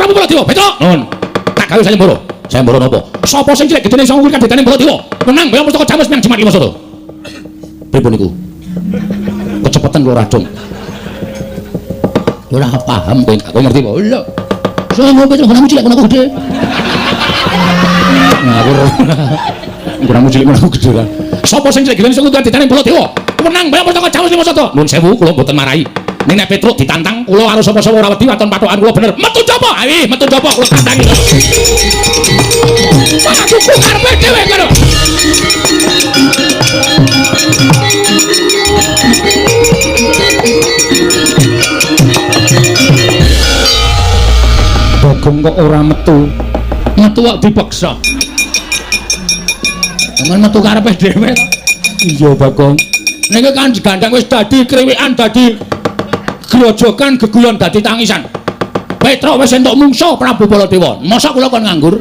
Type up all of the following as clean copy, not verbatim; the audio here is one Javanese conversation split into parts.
Prabu Baladewa. Beto. Nun. Tak gawe sayembara. Sayembara napa? Sapa sing cilik gedene iso ngukur kadhetane Baladewa? Menang bayang mustaka jamus menyang Jimat Limasada. Pripun niku? Kecepatan kula radung. Ora paham kowe ngerti apa? Lho. Saya ngombe ngono cilik ngono gede. Ngawur. Kurang cilik ngono gede kan. Sapa sing cilik gedene iso ngukur kadhetane Baladewa? Menang bayang mustaka jamus Limasada. Nuwun sewu kula mboten marahi. Ning nek Petruk ditantang kula karo sapa-sapa ora wedi waton patokan kula bener. Metu coba. Ayo metu coba kula tantangi. Aku ku karepe dhewe ngono. Bagong kok ora metu. Metu kok dipaksa. Aman metu karepe dhewe. Iya Bagong. Niki kan gandang wis dadi kriwikan dadi grojokan geguyon dadi tangisan. Petruk wis entuk mungsuh Prabu Baladewa. Mosok kula kon nganggur?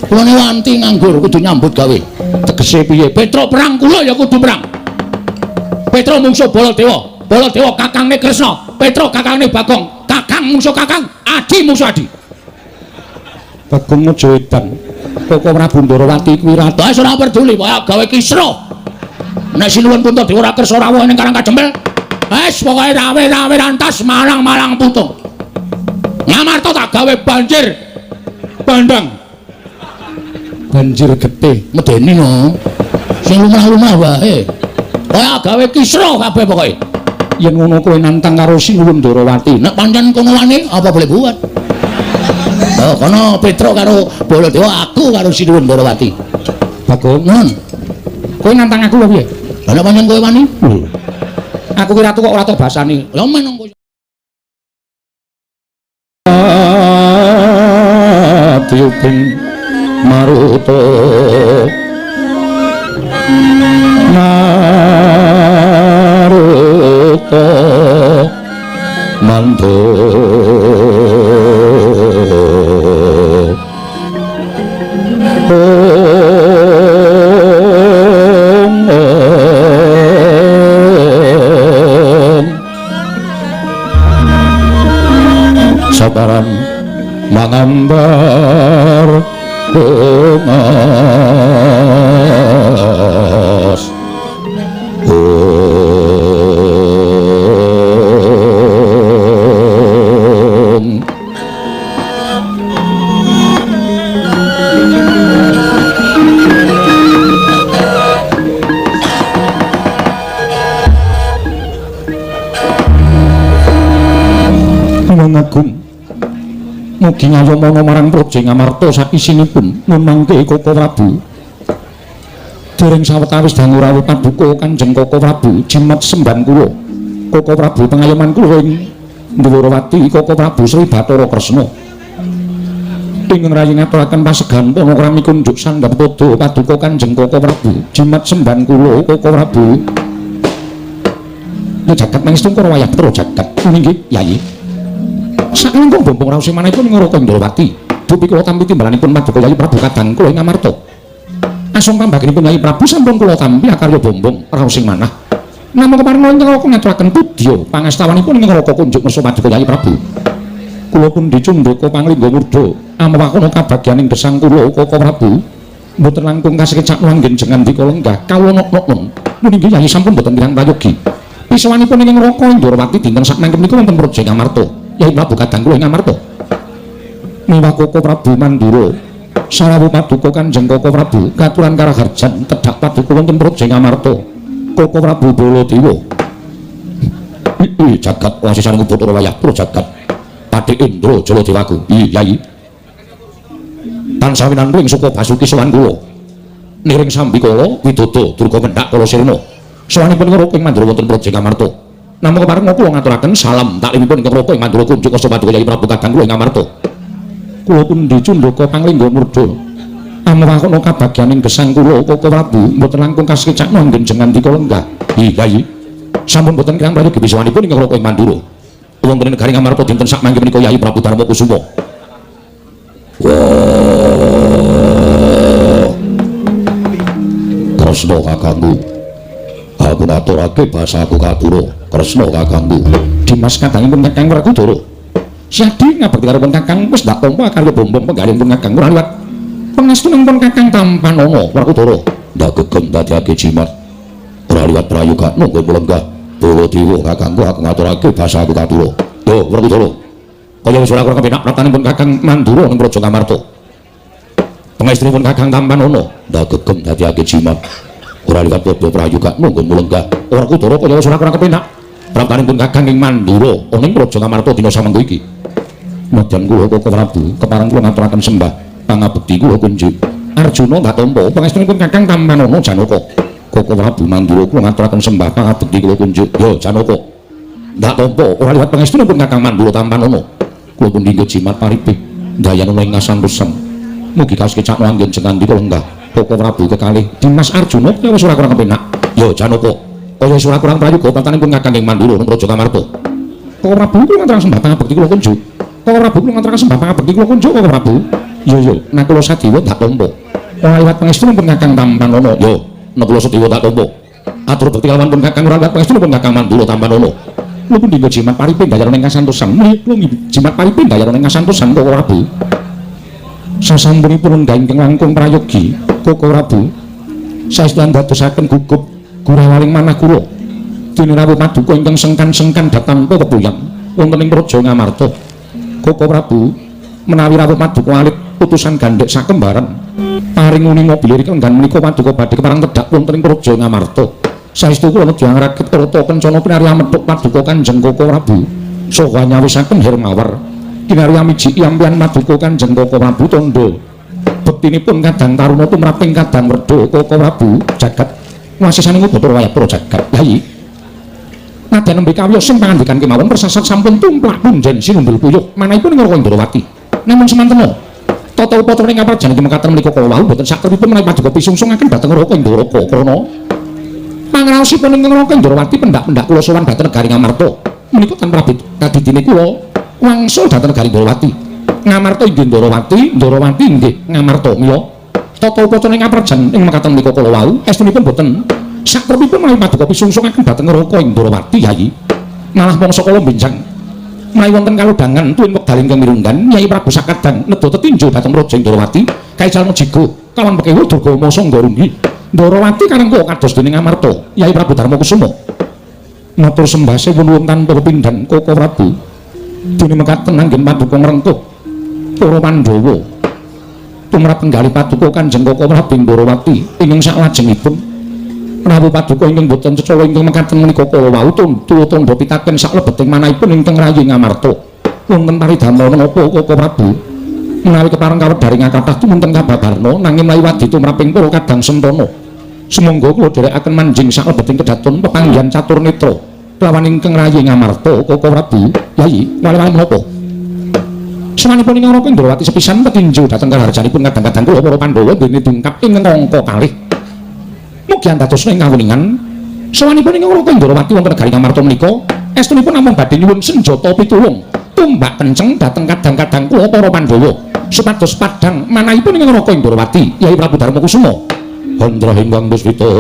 Kula wanti nganggur kudu nyambut gawe. Tegese piye? Petruk perang kula ya kudu perang. Petruk mungsuh Baladewa. Baladewa kakangne Kresna. Petruk kakangne Bagong. Kakang mungsuh kakang, adi mungsuh adi. Bagong aja edan. Koko Prabu Ndarawati kuwi ratu. Wis ora peduli wae gawe kisruh. Nek sinuwun Puntadewa ora kersa rawuh ning Karang Kajembel. Wes pokoke rawe-rawe rantas malang-malang putung. Ngamarta tak gawe banjir bandang. Banjir getih medeni no. Sing lumrah-lumrah wae. Kaya gawe kisruh kabeh pokoke. Yen ngono kowe nantang karo Sinuwun Ndarawati, nek pancen kono wani apa boleh buat. Oh, kono Petruk karo Baladewa, aku karo Sinuwun Ndarawati. Bagong, nun. Kowe nantang aku lho piye? Lah nek pancen kowe wani? Aku ki ratu kok ora tau basani. Lha meneng kowe. Tiuping maruta. Maruta. Mandha. Sabaran mangambar emas Agung mugi ngayomana marang Praja Ngamarta sakisinipun nun mangke Koko Prabu dereng sawetawis dangu rawuh paduka Kanjeng Koko Prabu jimat semban kula Koko Prabu pengayoman kula ing Ndarawati Koko Prabu Sri Bathara Kresna ingkang rayi ngaturaken pasegan panakrami kunjuk sandhap pada paduka Kanjeng Koko Prabu jimat semban kula Koko Prabu nek jagat mangestungkara wayah Putra jagat inggih Yayi. Saklengkung bombong raos sing manahipun Ngaraka Ndarawati. Dupi kula tampi timbalanipun paduka Yayi Prabu kadang kula ing Ngamarta. Asung pambagenipun Yayi Prabu sampun kula tampi akarya bombong raos sing manah. Namung kepareng ing Ngaraka ngaturaken pudya pangastawanipun ing Ngaraka kunjuk ngersa paduka Yayi Prabu. Kula pun dicundhaka panglingga murda amawakono kabagyaning gesang kula Koko Prabu. Mboten langkung kasekecak nuanggen jengandika lenggah kawula nok-nok. Meninggih Yayi sampun mboten kirang prayogi. Pisawanipun ing Ngaraka Ndarawati dinten sakmangke menika wonten Praja Ngamarta. Yayi Prabu kadang kula ing Ngamarta. Miwah Koko Prabu Mandura sarawuh paduka Kanjeng Koko Prabu katuran karaharjan tedhak paduka wonten Praja Ngamarta. Koko Prabu Baladewa. Jagat wasisaning Bathara wayah Putra jagat. Patih Indra Jaladewaku. Yayi. Tansah winantu ing suka Basuki sowan kula. Niring Sambikala Widada Durga Kendhak Kala Sirna. Sawanipun Ngaraka ing Mandura wonten Praja Ngamarta. Namung kepareng kula ngaturaken salam taklimipun ing Ngaraka ing Mandura kunjuk kasa paduka Yayi Prabu kadang kula ing Ngamarta. Kula pun dicundhaka panglingga murda. Amawakono kabagyaning gesang kula Koko Prabu mboten langkung kasekecak nanggen jengandika lenggah. Yayi. Sampun mboten kirang prayogi bisawanipun ing Ngaraka ing Mandura. Wonten negari Ngamarta dinten sakmangke menika Yayi Prabu Darma Kusuma. Kresna kakangku. Aku ngaturake basa aku katura. Kresna kakangku. Dimas kadangipun Kakang Werkudara. Siadi ngabekti karo pun Kakang wis ndak tampa karo bombong penggalih pun Kakang ora liwat. Pangestuning pun Kakang Tampanana Werkudara ndak gegem dadiake jimat. Ora liwat prayoga nunggu mulenggah. Baladewa kakangku aku ngaturake basa aku katura. Yo Werkudara. Kaya wis ora kurang kepenak pratanipun Kakang Mandura ning Praja Ngamarta. Pangestuning pun Kakang Tampanana ndak gegem dadiake jimat. Ora liwat padha prayoga nunggu mulenggah. Werkudara kaya wis ora kurang kepenak pratanipun Kakang ing Mandura ning Praja Ngamarta dina samengko iki. Madyan kula Koko Prabu kepareng kula ngaturaken sembah pangabekti kula kunjuk. Arjuna ndak tampa pangestunipun Kakang Tampanana Janaka. Koko Prabu Mandura kula ngaturaken sembah pangabekti kula kunjuk. Yo Janaka. Ndak tampa ora liwat pangestunipun Kakang Mandura Tampanana. Kula pun dinggo jimat paripih dayana ing ngasantosan. Mugi kaos kecak anggen jengandika lenggah. Koko Prabu kekalih Dimas Arjuna kaya wis ora kurang kepenak. Yo Janaka. Kaya wis ora kurang prayoga patanipun Kakang ing Mandura ing Praja Ngamarta. Koko Prabu kula ngaturaken sembah pangabekti kula kunjuk. Koko Prabu kula ngaturaken sembah pangabekti kula kunjuk Koko Prabu. Yo nek kula Sadewa ndak tampa. Ora liwat pangestunipun Kakang Tampanana. Yo nek kula Sadewa ndak tampa. Atur bekti kalawan pun Kakang ora liwat pangestunipun Kakang Mandura Tampanana. Kula pun dinggo jimat paripih dayana ing kasantosan. Kula jimat paripih dayana ing kasantosan Koko Prabu. Sasampunipun ingkang langkung prayogi Koko Prabu saestu ndadosaken gugup gurawaling manah kula. Dene rawuh paduka ingkang sengkan-sengkan datanpa kebuyang wonten ing Praja Ngamarta. Koko Prabu menawi rawuh paduka alit putusan gandhek sakembaran paring uni mobil iki enggan menika paduka badhe kepareng tedhak wonten ing Praja Ngamarta. Saestu kula nedya ngrakit krata kencana pinari amethuk paduka Kanjeng Koko Prabu saha nyawisaken Hermawar kinari amiji yampian paduka Kanjeng Koko Prabu tondo bektinipun kadang taruna tumraping kadang werda Koko Prabu jagat wasisaning Bathara Wayapura jagat. Yayi nadyan nembe kawiyos sing pangandikan kemawon persasat sampun tumplak punjen sinumbul puyuh manahipun ing Indrawati. Namun semantena tata upatra ing kaprajan iki mekaten menika kala wau boten sakeripun menawi paduka pisungsungaken dhateng Raka Indraka krana pangraosipun ing Raka Indrawati pendak-pendak kula sowan dhateng negari Ngamarta menika tanpa kadidine kula wangsul dhateng negari Indrawati. Ngamarta inggih Indrawati inggih Ngamarta mila tata upatra ing kaprajan ing mekaten menika kala wau estunipun boten sakeripun menawi paduka pisungsungaken dhateng Raka Indrawati. Yayi malah mangsa kala benjang menawi wonten kalodhangan tuwin wekdal ingkang mirunggan Nyai Prabu sakadang nedha tetinju dhateng Praja Indrawati kaicalna jigo kawan pekewu durga masa ndarunggi Indrawati karengga kados dening Ngamarta Nyai Prabu Darmakusuma matur sembah sewu tanpa pepindhan Koko Prabu dene mekaten anggen paduka ngrengkuh para Pandhawa tumrap penggalih paduka Kanjeng Koko Prabu Indrawati ingkang saklajengipun rawuh paduka ingkang boten cecala ingkang mekaten menika kala wau tandha pitaken saklebeting manahipun ingkang rayi Ngamarta wonten paridamel menapa Koko Prabu menawi kepareng kawedharing kathah tumunten kababarna nanging menawi wadi tumraping para kadang sentana sumangga kula dherekaken manjing saklebeting kedaton pepanggihan catur netra lawan ingkang rayi Ngamarta Koko Prabu. Yayi wali-wali menapa samanipun ing Raka Indrawati sepisan petinju dhateng kaharjanipun kadang-kadang kula para Pandhawa dene dungkap ing angka kalih. Mugi antosna ing kawuningan sawanipun ing Raka Indrawati wonten negari Ngamarta menika estunipun namung badhe nyuwun senjata pitulung tumbak kenceng dhateng kadang-kadang kula para Pandhawa supados padhang manahipun ing Raka Indrawati Kyai Prabu Darmakusuma Handra Hinggang Puspitarum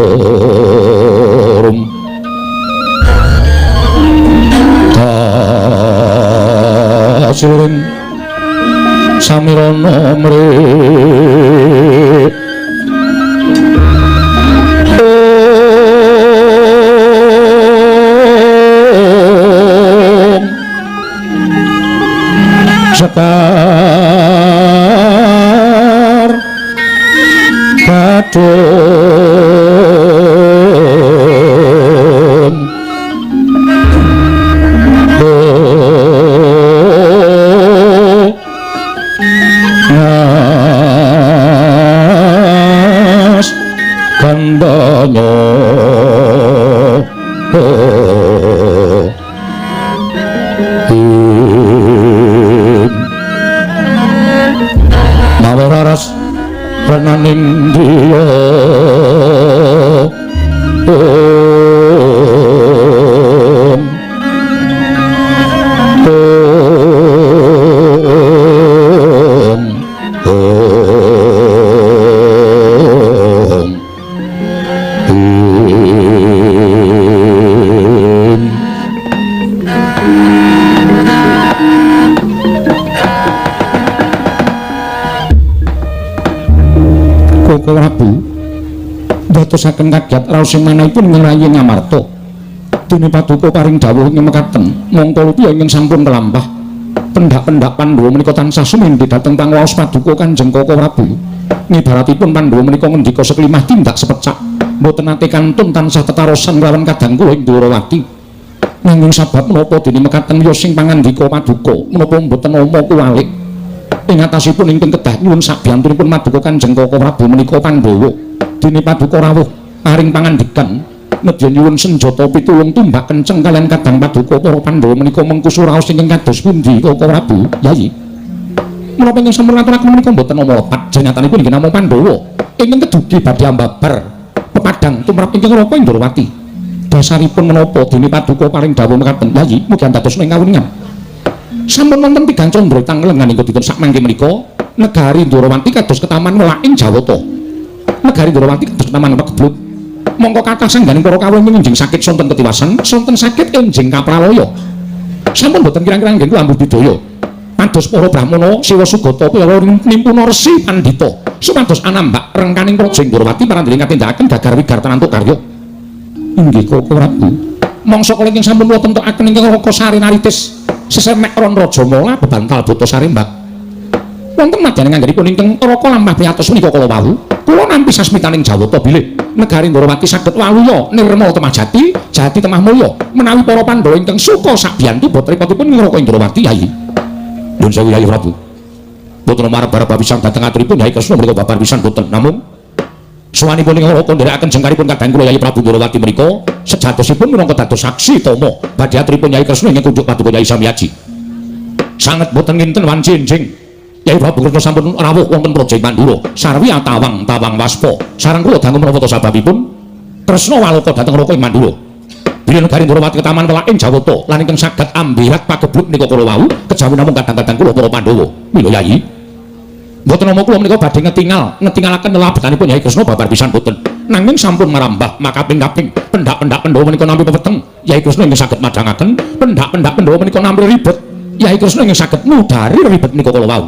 Tasirin Samirana Mre Sekar Kadon Mas Gandanya Nawararas renaning dia Koko Prabu ndadosaken kagiat raos sing manahipun ngrayi Ngamarta dene Paduka paring dawuh ing mekaten mongko lupiya ingkang sampun kelampah pendak-pendak Pandhawa menika tansah sumindhi dhateng panguwaos Paduka Kanjeng Koko Prabu ngibaratipun Pandhawa menika ngendika seklimah tindak sepecak mboten nate kantun tansah tetarosan kelawan kadang kula ing Dwarawati nanging sabab menapa dene mekaten ya sing pangandika Paduka menapa mboten nama kuwalik ing atasipun ingkang kedah nyuwun sabiyantunipun Paduka Kanjeng Koko Prabu menika Pandhawa dene Paduka rawuh paring pangandikan nedya nyuwun senjata pitulung tumbak kenceng kalian kadang Paduka para Pandhawa menika mengkusu raos ingkang kados pundi Koko Prabu Yayi menapa ingkang sampun ngaturaken menika mboten nama lepat jenyatanipun inggih namung Pandhawa ingkang kedugi badhe ambabar pepadang tumrap ingkang Raka Indrawati dasaripun menapa dene Paduka paring dawuh mekaten Yayi mugi dados ing kawuningan sampun wonten tigang candra tanglengan ingkang dipun sakmangke menika negari Ndrawati kados ketaman welaing Jawata negari Ndrawati kados ketaman pegeblut mongko kathah sangganing para kawula enjing sakit sonten ketiwasan sonten sakit enjing kapralaya sampun boten kirang-kirang nggih kula ambuh bidaya pados para brahmana Siwa Sugata para nimpuna resi pandhita supados anambak rengkaning Praja Ndrawati parandening katindakaken gagar wigar tanantuk karya inggih Koko Prabu mangsa kala ingkang sampun kula tentokaken ingkang Raka Sarinaritis sesemek ron Raja Mala bebantal Bata Sarimbak wonten madyaning anggenipun ingkang Raka lampah priyatos menika kala wau kula nampi sasmitaning Jawata bilih negari Ndrawati saged waluya nirma temajati jati temah mulya menawi para Pandhawa ingkang suka sabiyantu botripatipun Raka Indrawati Yayi nyuwun sewu Yayi Prabu boten marep-arep pisan dhateng aturipun Yayi Kresna menika babar pisan boten namung sawanipun ing Raka nderekaken jengkaripun kadang kula Yayi Prabu Ndrawati menika sejatosipun minangka dados saksi tama badhe aturipun Yayi Kresna ing kunjuk Paduka Yayi Samyaji sanget boten nginten wanci enjing Yayi Prabu Kresna sampun rawuh wonten Praja Pandura sarwi tawang waspa sareng kula dangu menapa sababipun tresna waloka dhateng Raka ing Mandura bilih negari Ndrawati ketaman welaing Jawata lan ingkang saged ambirat pagebluk menika kala wau kejawi namung kadang-kadang kula para Pandhawa mila Yayi mboten nama kula menika badhe ngetingalaken lelabetanipun Yayi Kresna babar pisan boten nanging sampun marambah makaping-kaping pendak-pendak Pandhawa menika nampi pepeteng Yayi Kresna ingkang saged madangaken pendak-pendak Pandhawa menika nampi ribet Yayi Kresna ingkang saged mudhari ribet menika kala wau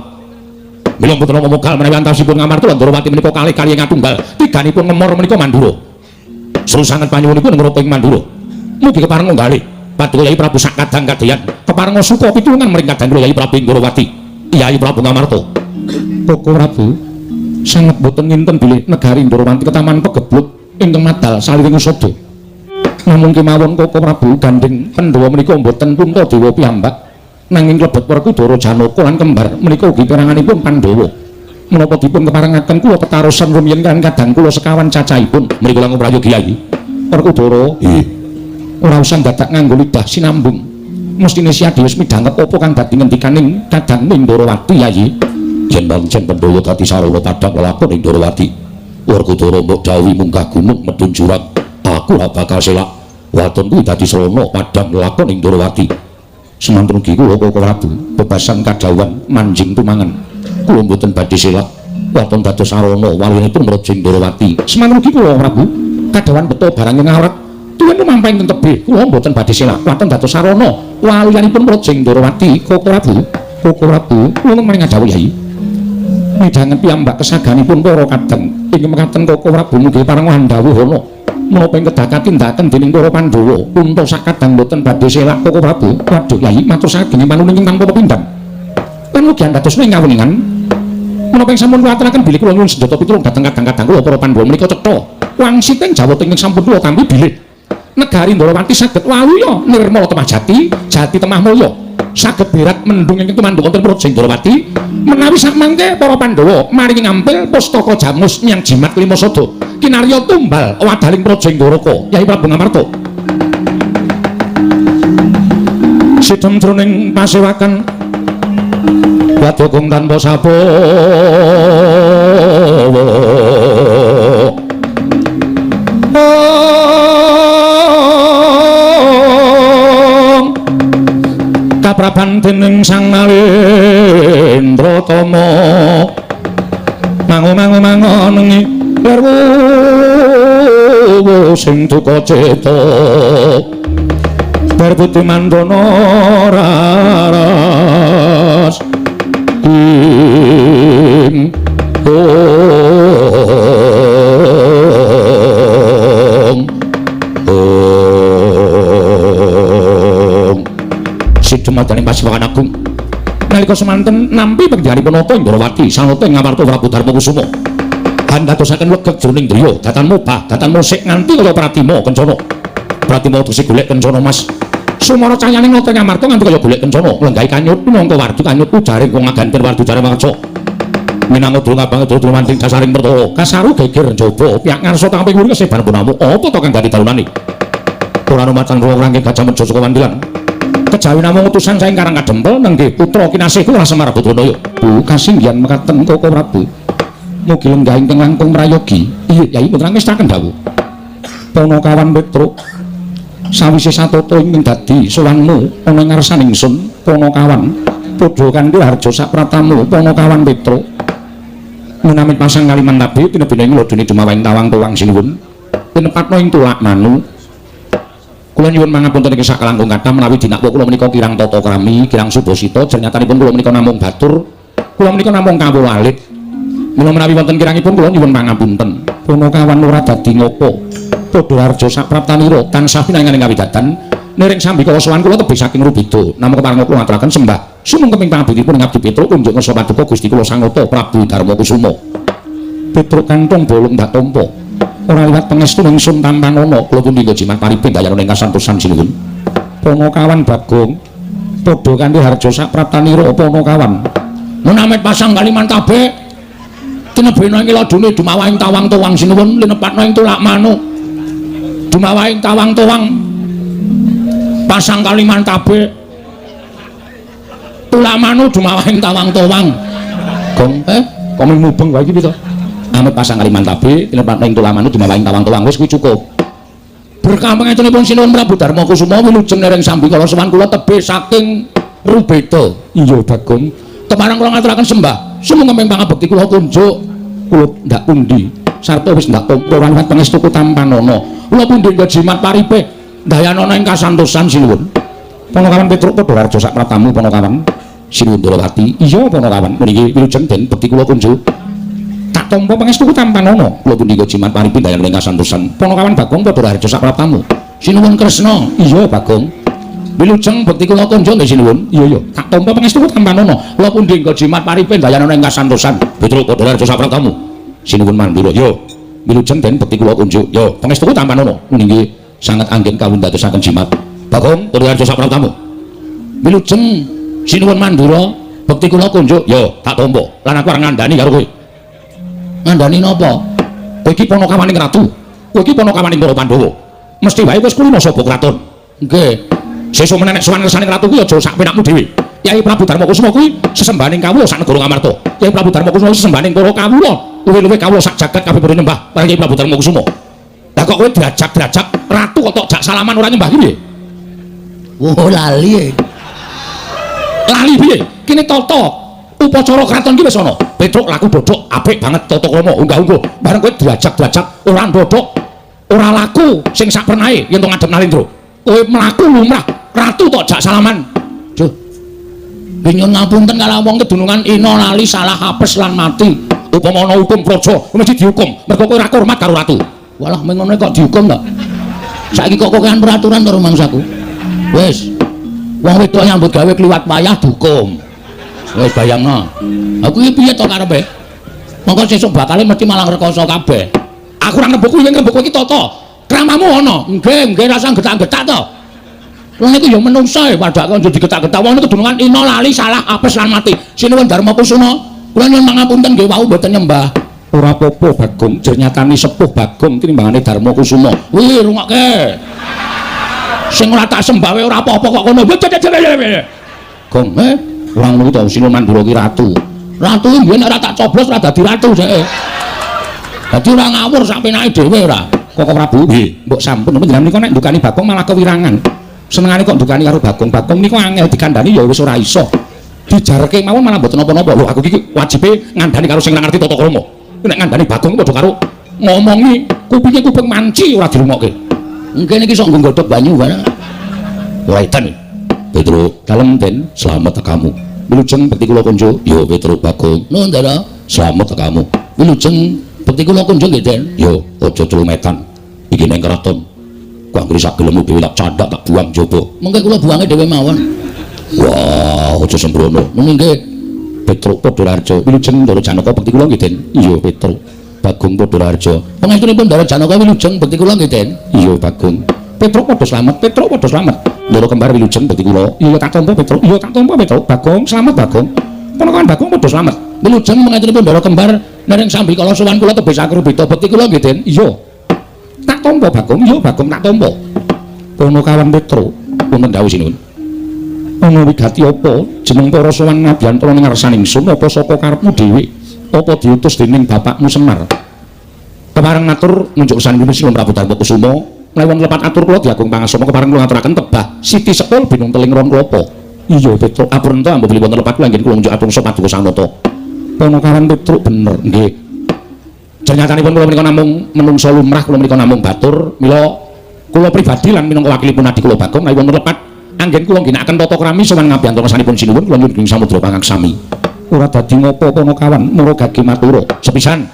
mila mboten nama mogal menawi antawisipun Ngamarta lan Ndrawati menika kalih-kalih ngatunggal tiganipun ngemor menika Mandura serusangan panyuwunipun Raka ing Mandura mugi kepareng nggalih Paduka Yayi Prabu sak kadang kadeyan kepareng suka pitulungan mring kadang kula Yayi Prabu Ndrawati Yayi Prabu Ngamarta Koko Prabu sanget boten nginten bilih negari Ndrawati ketaman pegeblut ingkang madal saliring usada namung kemawon Koko Prabu gandeng Pandhawa menika boten Puntadewa piyambak nanging klebet Werkudara Janaka lan kembar menika ugi peranganipun Pandhawa menapa dipun keparengaken kula petarosan rumiyin kan kadang kula sekawan cacahipun mriku langkung prayogi Yayi Werkudara ora usah dadak nganggo lidah sinambung mestine siadi wis midhanget apa kang dadi ngendikaning kadang ning Ndrawati Yayi yen pancen Pandhawa dadi sarana padhang lelakon ing Ndrawati Werkudara mbok dawuhi munggah gunung medhun jurang aku ora bakal selak waton kuwi dadi sarana padhang lelakon ing Ndrawati semanten ugi kula Koko Prabu bebasan kadhawuhan manjing tumangan kula mboten badhe selak waton dados sarana walinipun Praja Ndrawati semanten ugi kula Prabu kadhawuhan beto barang ing awrat tuwin lumampah ing tebih kula mboten badhe selak waton dados sarana waliyanipun Praja Ndrawati Koko Prabu kula maring dawuh Yayi midhanget piyambak kesaganipun para kadang ing mekaten Koko Prabu mugi pareng dawuh ana menapa ing kedah katindakan dening para Pandhawa unta sak kadang mboten badhe selak Koko Prabu waduh Yayi matur saking panuning tanpa pepindhan lan mugi dados ing kawuningan menapa ing sampun kuwaturaken bilih kula nyuwun senjata pitulung dhateng kadang-kadang kula para Pandhawa menika cetha wangsiting Jawata ing sampun kula tampi bilih negari Ndrawati saged waluya nirma temajati jati temah mulya saged berat mendung ing tumandung wonten Praja Ndrawati menawi sakmangke para Pandhawa maringi ngampil pustaka Jamus nyang jimat lima sada kinarya tumbal wadaling Praja Ndrawaka Yayi Prabu Ngamarta sidhem jroning pasewakan wadokung tanpa sabawa kapraban dening Sang Malendra Tama mangu-mangu werwu sing duka ceta berbuti mandana raras ing wadaning Pasiwangan Agung. Nalika semanten nampi pengjaripun nata Indrawati sanata ing ngamarta Prabu Darmakusuma. Handadosaken legeg jroning driya datan mobah datan musik nganti kaya Pratima Kencana. Pratima tegese golek Kencana Mas. Sumara cahyaning nata ngamarta nganti kaya golek Kencana lenggahi kanyut minangka wardu kanyut jaring kang ngaganten wardu jare mangsa. Minangka durung abang durung manting kasaring pertawa kasaru geger njaba piyak ngarsa tamping wuri kesebar punamu apa to kang dadi dalunane. Ora ana macan ruang rangking gajah mejo saka Wandilan. Kejawi namung utusan saing Karang Kadempel nenggih putra kinasihku Semar Badranaya. Bu kasinggihan mekaten Koko Prabu. Mugi lenggah ingkang langkung prayogi. Iya, Yai putra ngestaken dawuh. Panakawan Petruk sawise satata ing dadi sowanmu ana ngarsaning ingsun Panakawan padha kanthi harja sak pratamu Panakawan Petruk. Menamit pasang kaliman tabi tinebine kula dene dumawahing tawang-tawang sinuwun. Tinepatno ing tulak manu. Kula nyuwun mangapunten ing sak langkung kathah menawi dinakwa kula menika kirang tata krami, kirang subasita, jernyatanipun kula menika namung batur, kula menika namung kawula alit. Mula menawi wonten kirangipun kula nyuwun pangapunten. Panakawan ora dadi ngopo. Padha harja sak praptanira tansah pinanganing kawidadan niring sambika sowan kula tebih saking Rubida. Namung kepareng kula ngaturaken sembah sumengkeping pangabdipun ing Abdi Petruk kunjuk ngasa paduka Gusti kula Sangata Prabu Darmakusuma. Petruk kantong bolong dak tampa. Ora liwat pangestu ingsun Tampanana kula pundi jimat paripin dayana ing kasantosan sinuwun. Panakawan Bagong padha kanthi harja sak praptanira Panakawan. Menamit pasang kaliman tabe tinebena ing ladune dumawahing tawang-tawang sinuwun linepatna ing tulak manu. Dumawahing tawang-tawang pasang kaliman tabe tulak manu dumawahing tawang-tawang. Gong kok mubeng wae iki piye to? Amit pasang kaliman tabe tinepatna ing tulak manu dumawahing tawang-tawang wis kuwi cukup. Berkah pangetunipun sinuwun Prabu Darmakusuma wilujeng nering sambikala sowan kula tebih saking Rubeda. Iya Bagong. Kemarang kula ngaturaken sembah sumengkeping pangabekti kula kunjuk kula ndak pundi sarta wis ndak tampa liwat pangestuku Tampanana. Kula pundi jimat paripe dayanana ing kasantosan sinuwun. Panakawan Petruk padha harja sak pratamu Panakawan sinuwun Ndrawati. Iya Panakawan mriki wilujeng den bekti kula kunjuk tak tampa pangestuku Tampanana. Kula pundi jimat paripe dayanana ing kasantosan. Panakawan Bagong padha harja sak pratamu sinuwun Kresna. Iya Bagong wilujeng bekti kula kunjuk nggih sinuwun. Iya iya tak tampa pangestuku Tampanana. Kula pundi jimat paripe dayanana ing kasantosan. Petruk padha harja sak pratamu sinuwun Mandura. Yo wilujeng den bekti kula kunjuk. Yo pangestuku Tampanana nggih sanget anggen kawula dadosaken jimat. Bagong padha harja sak pratamu wilujeng sinuwun Mandura bekti kula kunjuk. Yo tak tampa lan aku arep ngandani karo kowe. Ngandani napa? Kowe iki panakawaning ratu. Kowe iki panakawaning para Pandhawa. Mesti wae wis kulina sapa kraton. Nggih. Sesuk menenek sowan ngersane ratu kuwi aja sak penakmu dhewe. Kyai Prabu Darmakusuma kuwi sesembahaning kawula sak negara Ngamarta. Kyai Prabu Darmakusuma sesembahaning para kawula. Luwih-luwih kawula sak jagat kabeh padha nyembah marang Kyai Prabu Darmakusuma. Lah kok kowe derajat-derajat ratu kok tok jak salaman ora nyembah piye? Oh lali. Lali piye? Kene tata upacara kraton ki wis ana. Petruk laku dodok apik banget tata krama unggah-ungguh. Bareng kowe derajat-derajat ora ndodok ora laku sing sak pernahe yen to ngadep Nalendra. Kowe mlaku lumrah ratu tok jak salaman. Duh. Nyuwun ngapunten kala wong kedunungan ina lali salah apes lan mati. Upama ana hukum praja mesti dihukum mergo kowe ora hormat karo ratu. Walah meng ngono kok dihukum to. Saiki kok kokean peraturan karo mangsaku. Wis. Wong wedok nyambut gawe kliwat wayah dihukum. Wis bayangno. Aku iki piye to karepe? Monggo sesuk bakale mesti malang rekoso kabeh. Aku ora nembuk kuwi nembuk iki tata. Kramamu ana. Nggih, nggih rasa getak-getak to. Wong iku ya menungsa e padha kok digetak-getak wong niku kedunungan ina lali salah apes lan mati. Sinuwun Darmakusuma. Kula nyuwun pangapunten nggih wau mboten nyembah. Ora apa-apa Bagong, jernyatani sepuh Bagong tinimbangane Darmakusuma. Wih, rungokke. Sing ora tak sembah wae ora apa-apa kok kono. Gong, wong niku to Sinuwun Mandura ki ratu. Ratu iki mbiyen ora tak coblos ora dadi ratu sik. Dadi ora ngawur sak penake dhewe ora. Koko Prabu, nggih, mbok sampun panjenengan menika nek ndukani Bagong malah kewirangan. Senengane kok ndukani karo Bagong. Bagong niku angel dikandani ya wis ora iso. Dijarke mawon malah mboten napa-napa. Lho aku iki wajibe ngandani karo sing ora ngerti tata krama. Nek ngandani Bagong padha karo ngomongi kupinge kuping manci ora dirungokke. Engke niki sok nggodhog banyu wae. Waitan. Petruk, dalem den, selamat tekamu. Wilujeng bekti kula kunjuk. Yo Petruk Bagong. Nuwun Ndara, selamat tekamu. Wilujeng bekti kula kunjuk nggih Den. Yo aja clumetan. Iki ning kraton. Kok anggere sak gelemu dhewe tak candhak tak buang jaba. Mengke kula buange dhewe mawon. Wah, aja sembrono. Nggih. Petruk Padhararja, wilujeng Ndara Janaka bekti kula nggih, Den. Iya, Petruk. Bagong Padhararja. Pangestunipun Ndara Janaka wilujeng bekti kula nggih, Den. Iya, Bagong. Petruk padha slamet, Petruk padha slamet. Ndara kembar wilujeng bekti kula. Iya, tak tampa Petruk. Iya, tak tampa Petruk. Bagong, slamet Bagong. Ponakan Bagong padha slamet. Wilujeng pangestunipun Ndara kembar nering sambi kala sowan kula tebih sakrebita bekti kula nggih, Den. Iya. Tak tampa Bagong. Iya, Bagong tak tampa. Ponakan Petruk, wonten dawuh sinuwun. Ana wigati apa jeneng para sowan ngabiyantara ning ngarsaning ingsun apa saka karepmu dhewe apa diutus dening bapakmu Semar kepareng matur ngunjuk sanipun Sri Prabu Darmakusuma lewat lepat atur kula diagung pangasama kepareng kula ngaturaken tebah Siti Sekul binung teling ron klapa iya Petruk apurenta ambu beli wonten lepat kula nggih kula ngunjuk atur sapa paduka sanata Panakawan Petruk bener nggih jenyatanipun kula menika namung menungsa lumrah kula menika namung batur mila kula pribadi lan minangka wakilipun adi kula Bagong lewat wonten lepat anggen kula ginakaken tata krami sowan ngabiyantara sanipun sinuwun kula nyuwun samudra pangaksami ora dadi ngopo Panakawan mura gage matura sepisan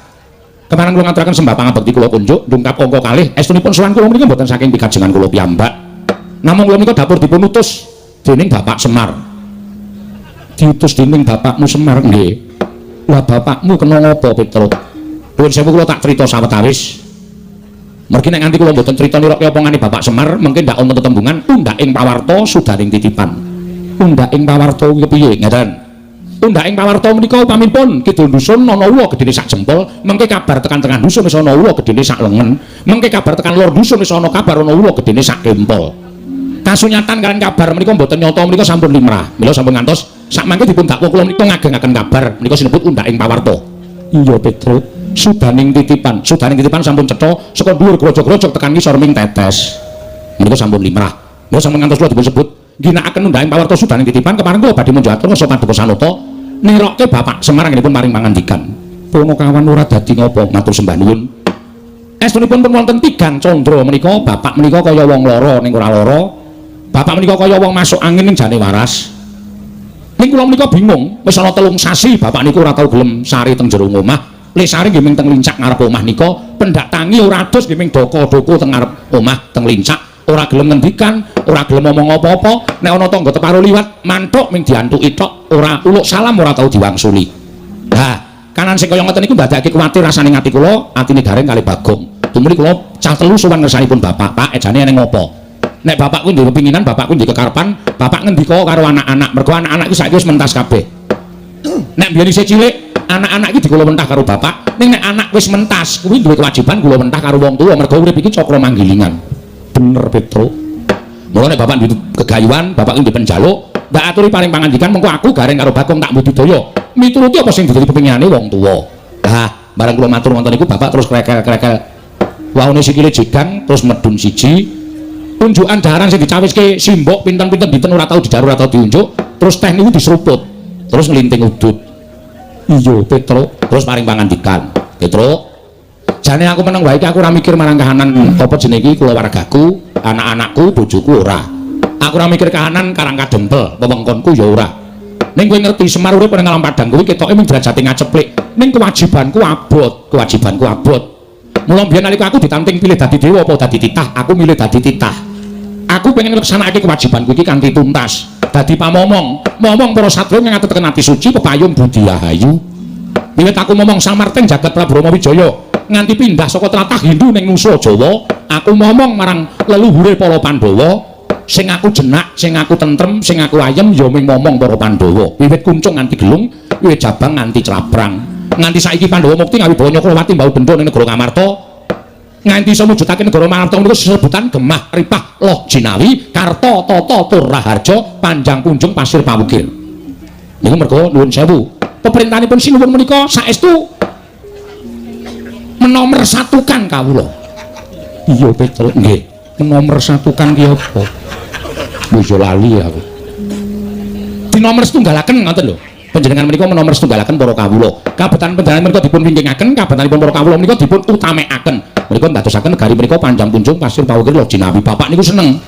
kemarin kula ngaturaken sembah pangabekti kula kunjuk ndungkap angka kalih estunipun sowan kula menika mboten saking pikajengan kula piyambak namung kula menika dapur dipun utus dening Bapak Semar diutus dening bapakmu Semar nggih lah bapakmu kena ngopo Petruk nuwun sewu kula tak crita sawetawis mergi nek nganti kula mboten crita nira apa ngane Bapak Semar mengke ndak wonten tetembungan undhaking pawarta sudaning titipan undhaking pawarta kuwi piye ngeten undhaking pawarta menika upamipun kidul dusun ana uwa gedene sak jempol mengke kabar tekan tengah dusun wis ana uwa gedene sak lengen mengke kabar tekan lor dusun wis ana kabar ana uwa gedene sak kempol kasunyatan kalian kabar menika mboten nyata menika sampun limrah mila sampun ngantos sak mangke dipun dakwa kula menika ngagengaken kabar menika sinebut undhaking pawarta iya Petruk sudaning titipan sampun cetha saka dhuwur grojok-grojok tekan ngisor ming tetes menika sampun limrah menika sampun ngantos kula dipun sebut ginakaken undhaking pawarta sudaning titipan kemarin kula badhe munjuk atur sapa paduka sanata nirokke Bapak Semar anggenipun maring pangandikan Panakawan ora dadi ngopo matur sembah nuwun estunipun pun wonten tigang candra menika bapak menika kaya wong lara ning ora lara bapak menika kaya wong masuk angin ning jane waras ning kula menika bingung wis ana 3 sasi bapak niku ora tau gelem sari teng jero omah lesare nggih ming teng lincak ngarep omah nika pendak tangi ora adus nggih ming doko-doko teng ngarep omah teng lincak ora gelem ngendikan ora gelem ngomong apa-apa nek ana tangga teparo liwat mantuk ming diantuki tok ora uluk salam ora tau diwangsuli nah kanan sing kaya ngoten niku ndadekake kuwatir rasane ati kula atine gareng kali Bagong tumuli kula cah telu sowan ngersanipun bapak Pak ejane eneng ngopo nek bapakku duwe kepinginan bapakku duwe kekarepan bapak ngendika karo anak-anak mergo anak-anak iki saiki wis mentas kabeh nek biyen isih cilik anak-anak iki dikula mentah karo bapak ning nek anak wis mentas kuwi duwe kewajiban kula mentah karo wong tuwa mergo urip iki cakra manggilingan bener Petruk mula nek bapak duwe kegayuhan bapak duwe penjaluk ndak aturi paring pangandikan mengko aku gareng karo Bagong tak budidaya mituruti apa sing dadi kepinginane wong tuwa lah bareng kula matur wonten niku bapak terus krekel-krekel waune sikile jegang terus medun siji unjukan daharan sing dicawiske simbok pinten-pinten dinten ora tau dijaru ora tau diunjuk terus teh niku diseruput terus nglinting udut iya Petruk terus paring pangandikan Petruk jane aku meneng wae iki aku ora mikir marang kahanan apa jenenge iki kulawargaku anak-anakku bojoku ora aku ora mikir kahanan karang kadempel wewengkonku ya ora ning kowe ngerti Semar urip ning alam padang kuwi ketoke mung derajate ngaceplik ning kewajibanku abot mula biyen nalika aku ditanting pilih dadi dewa apa dadi titah aku milih dadi titah aku pengen nglaksanakake kewajibanku iki kanthi tuntas dadi pamomong para satria ngaturaken ati suci pepayung budi rahayu wiwit aku momong samarting jagat Prabu Rama Wijaya nganti pindah saka tlatah Hindu ning Nusa Jawa aku momong marang leluhure para Pandhawa sing aku jenak sing aku tentrem sing aku ayem ya ming momong para Pandhawa wiwit kuncung nganti gelung wiwit jabang nganti clabrang nganti saiki Pandhawa mukti ngawi bawa Nyakrawati mbau dendha ning negara Ngamarta nganti iso mujudake negara Ngamarta menika sesebutan Gemah Ripah Loh Jinawi Karta Tata Tur Raharja Panjang Punjung Pasir Pawukir niku mergo nuwun sewu peperintahanipun sinuwun menika saestu menomersatukan kawula iya Petruk nggih menomersatukan ki apa wis lali aku dinomersetunggalaken ngoten lho panjenengan menika menomersetunggalaken para kawula kabetahan panjenengan menika dipun wingkingaken kabetanipun para kawula menika dipun utamekaken menika ndadosaken negari menika Panjang Punjung Pasir Pawukir Loh Jinawi bapak niku seneng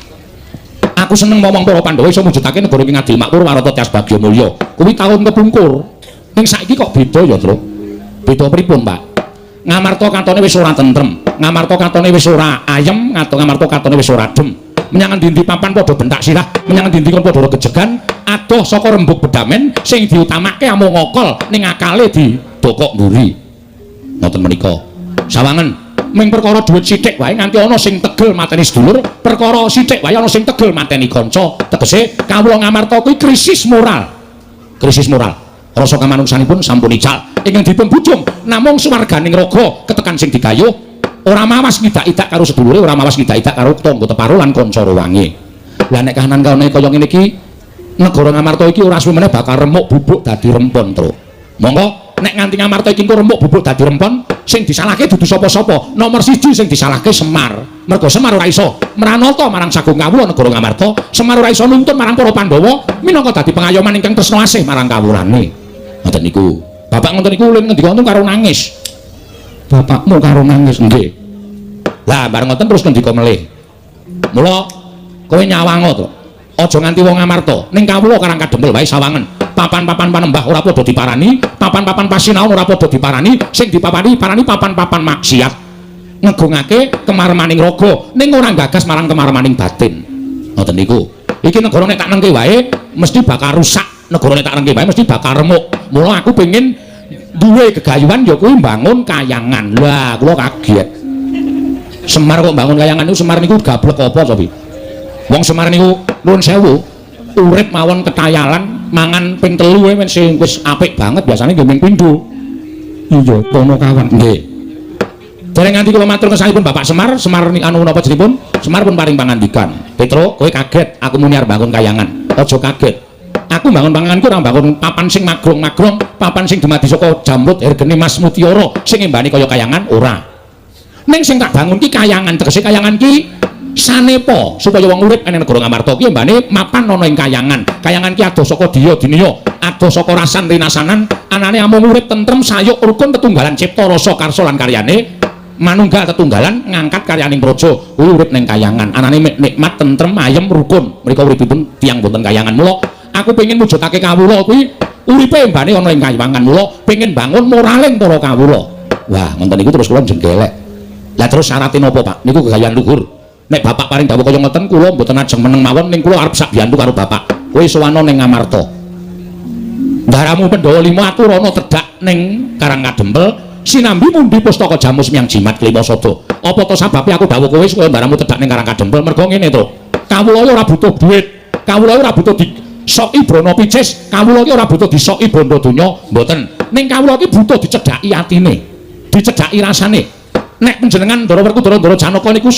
aku seneng momong para Pandhawa iso mujudake negara ing adil makmur warata tias bagya mulya kuwi taun kepungkur ning saiki kok beda ya Tru beda pripun Pak Ngamarta katone wis ora tentrem Ngamarta katone wis ora ayem Ngamarta katone wis ora adem menyang ndi papan padha bentak sirah menyang ndi kon padha gejegan adoh saka rembug bedamen sing diutamake amung ngokol ning akale didokok mburi. Ngoten menika. Sawangen ming perkara dhuwit sithik wae nganti ana sing tegel mateni sedulur, perkara sithik wae ana sing tegel mateni kanca. Tegese kawula ngamarta kuwi krisis moral. Krisis moral. Rasa kamanungsanipun sampun ical. Ingkang dipun bujung namung suwarganing raga ketekan sing digayuh, ora mawas ngidak-idak karo sedulure, ora mawas ngidak-idak karo tangga teparo lan kanca rewange. Lah nek kahanan kaya ngene iki negara Ngamarta iki ora suwe meneh bakal remuk bubuk dadi rempon, Tru. Monggo nek nganti Ngamarta iki engko remuk bubuk dadi rempon, sing disalahke dudu sapa-sapa. Nomor 1 sing disalahke Semar. Mergo Semar ora iso mranata marang Sagung Kawula negara Ngamarta. Semar ora iso nuntun marang para Pandhawa minangka dadi pengayoman ingkang tresna asih marang kawulane. Ngoten niku. Bapak ngoten niku ulin ngendika ngoten karo nangis. Bapakmu karo nangis nggih. Lah bareng ngoten terus ngendika melih. Mula kowe nyawang to. Aja nganti wong Ngamarta ning kawula Karang Kadempel wae sawangen. Papan-papan panembah ora padha diparani, papan-papan pasinaon ora padha diparani, sing dipapani parani papan-papan maksiat. Ngegungake kemaremaning raga ning ora gagas marang kemaremaning batin. Ngoten niku. Iki negara nek tak nengke wae mesti bakal rusak. Negara nek tak nengke wae mesti bakal remuk. Mula aku pengin duwe gegayuhan ya kuwi mbangun kayangan. Lah kula kaget. Semar kok mbangun kayangan niku Semar niku gablek apa to, Bi? Wong Semar niku nuwun sewu, urip mawon ketayalan, mangan ping 3 wis apik banget, biasane nggih ping pindho. Iya, kono kawan. Nggih. Dereng nganti kula matur kesanipun Bapak Semar, Semar anu napa jenipun? Semar pun paring pangandikan. Petro, kowe kaget aku muni arep bangun kayangan. Aja kaget. Aku bangun panganganku ora bangun papan sing magrong-magrong, papan sing dumadi saka jamrut hergene Mas Mutiara sing embane kaya kayangan ora. Ning sing tak bangun ki kayangan, tegese kayangan ki sanepa supaya wong urip ning negara Ngamarta ki mbane mapan ana ing kayangan. Kayangan ki adoh saka diya diniya, adoh saka rasan rinasanan, anane amung urip tentrem sayuk rukun tetunggalan cipta rasa karsa lan karyane, manunggal tetunggalan ngangkat karyaning praja, kuwi urip ning kayangan. Anane nikmat tentrem ayem rukun. Mrika uripipun tiyang boten kayangan. Mula aku pengin mujudake kawula kuwi uripe mbane ana ing kayangan. Mula pengin bangun moraling para kawula. Wah, ngoten niku terus kula jenggelek. Lah terus syaratine napa, Pak? Niku kegayaan luhur. Nek bapak paring dawuh kaya ngoten kula mboten ajeng meneng mawon ning kula arep sak biyantu karo bapak. Kowe sowana ning Ngamarta. Ndaramu Pandhawa 5 aku rono tedhak ning Karang Kadempel, sinambi mundi pustaka jamu semyang jimat klima sada. Apa to sababe aku dawuh kowe supaya ndaramu tedhak ning Karang Kadempel? Mergo ngene to. Kawula ora butuh dhuwit. Kawula ora butuh disoki brana picis. Kawula iki ora butuh disoki bondo donya, mboten. Ning kawula iki butuh dicedhaki atine. Dicedhaki rasane. Nek panjenengan Ndara Werkudara Ndara Janaka niku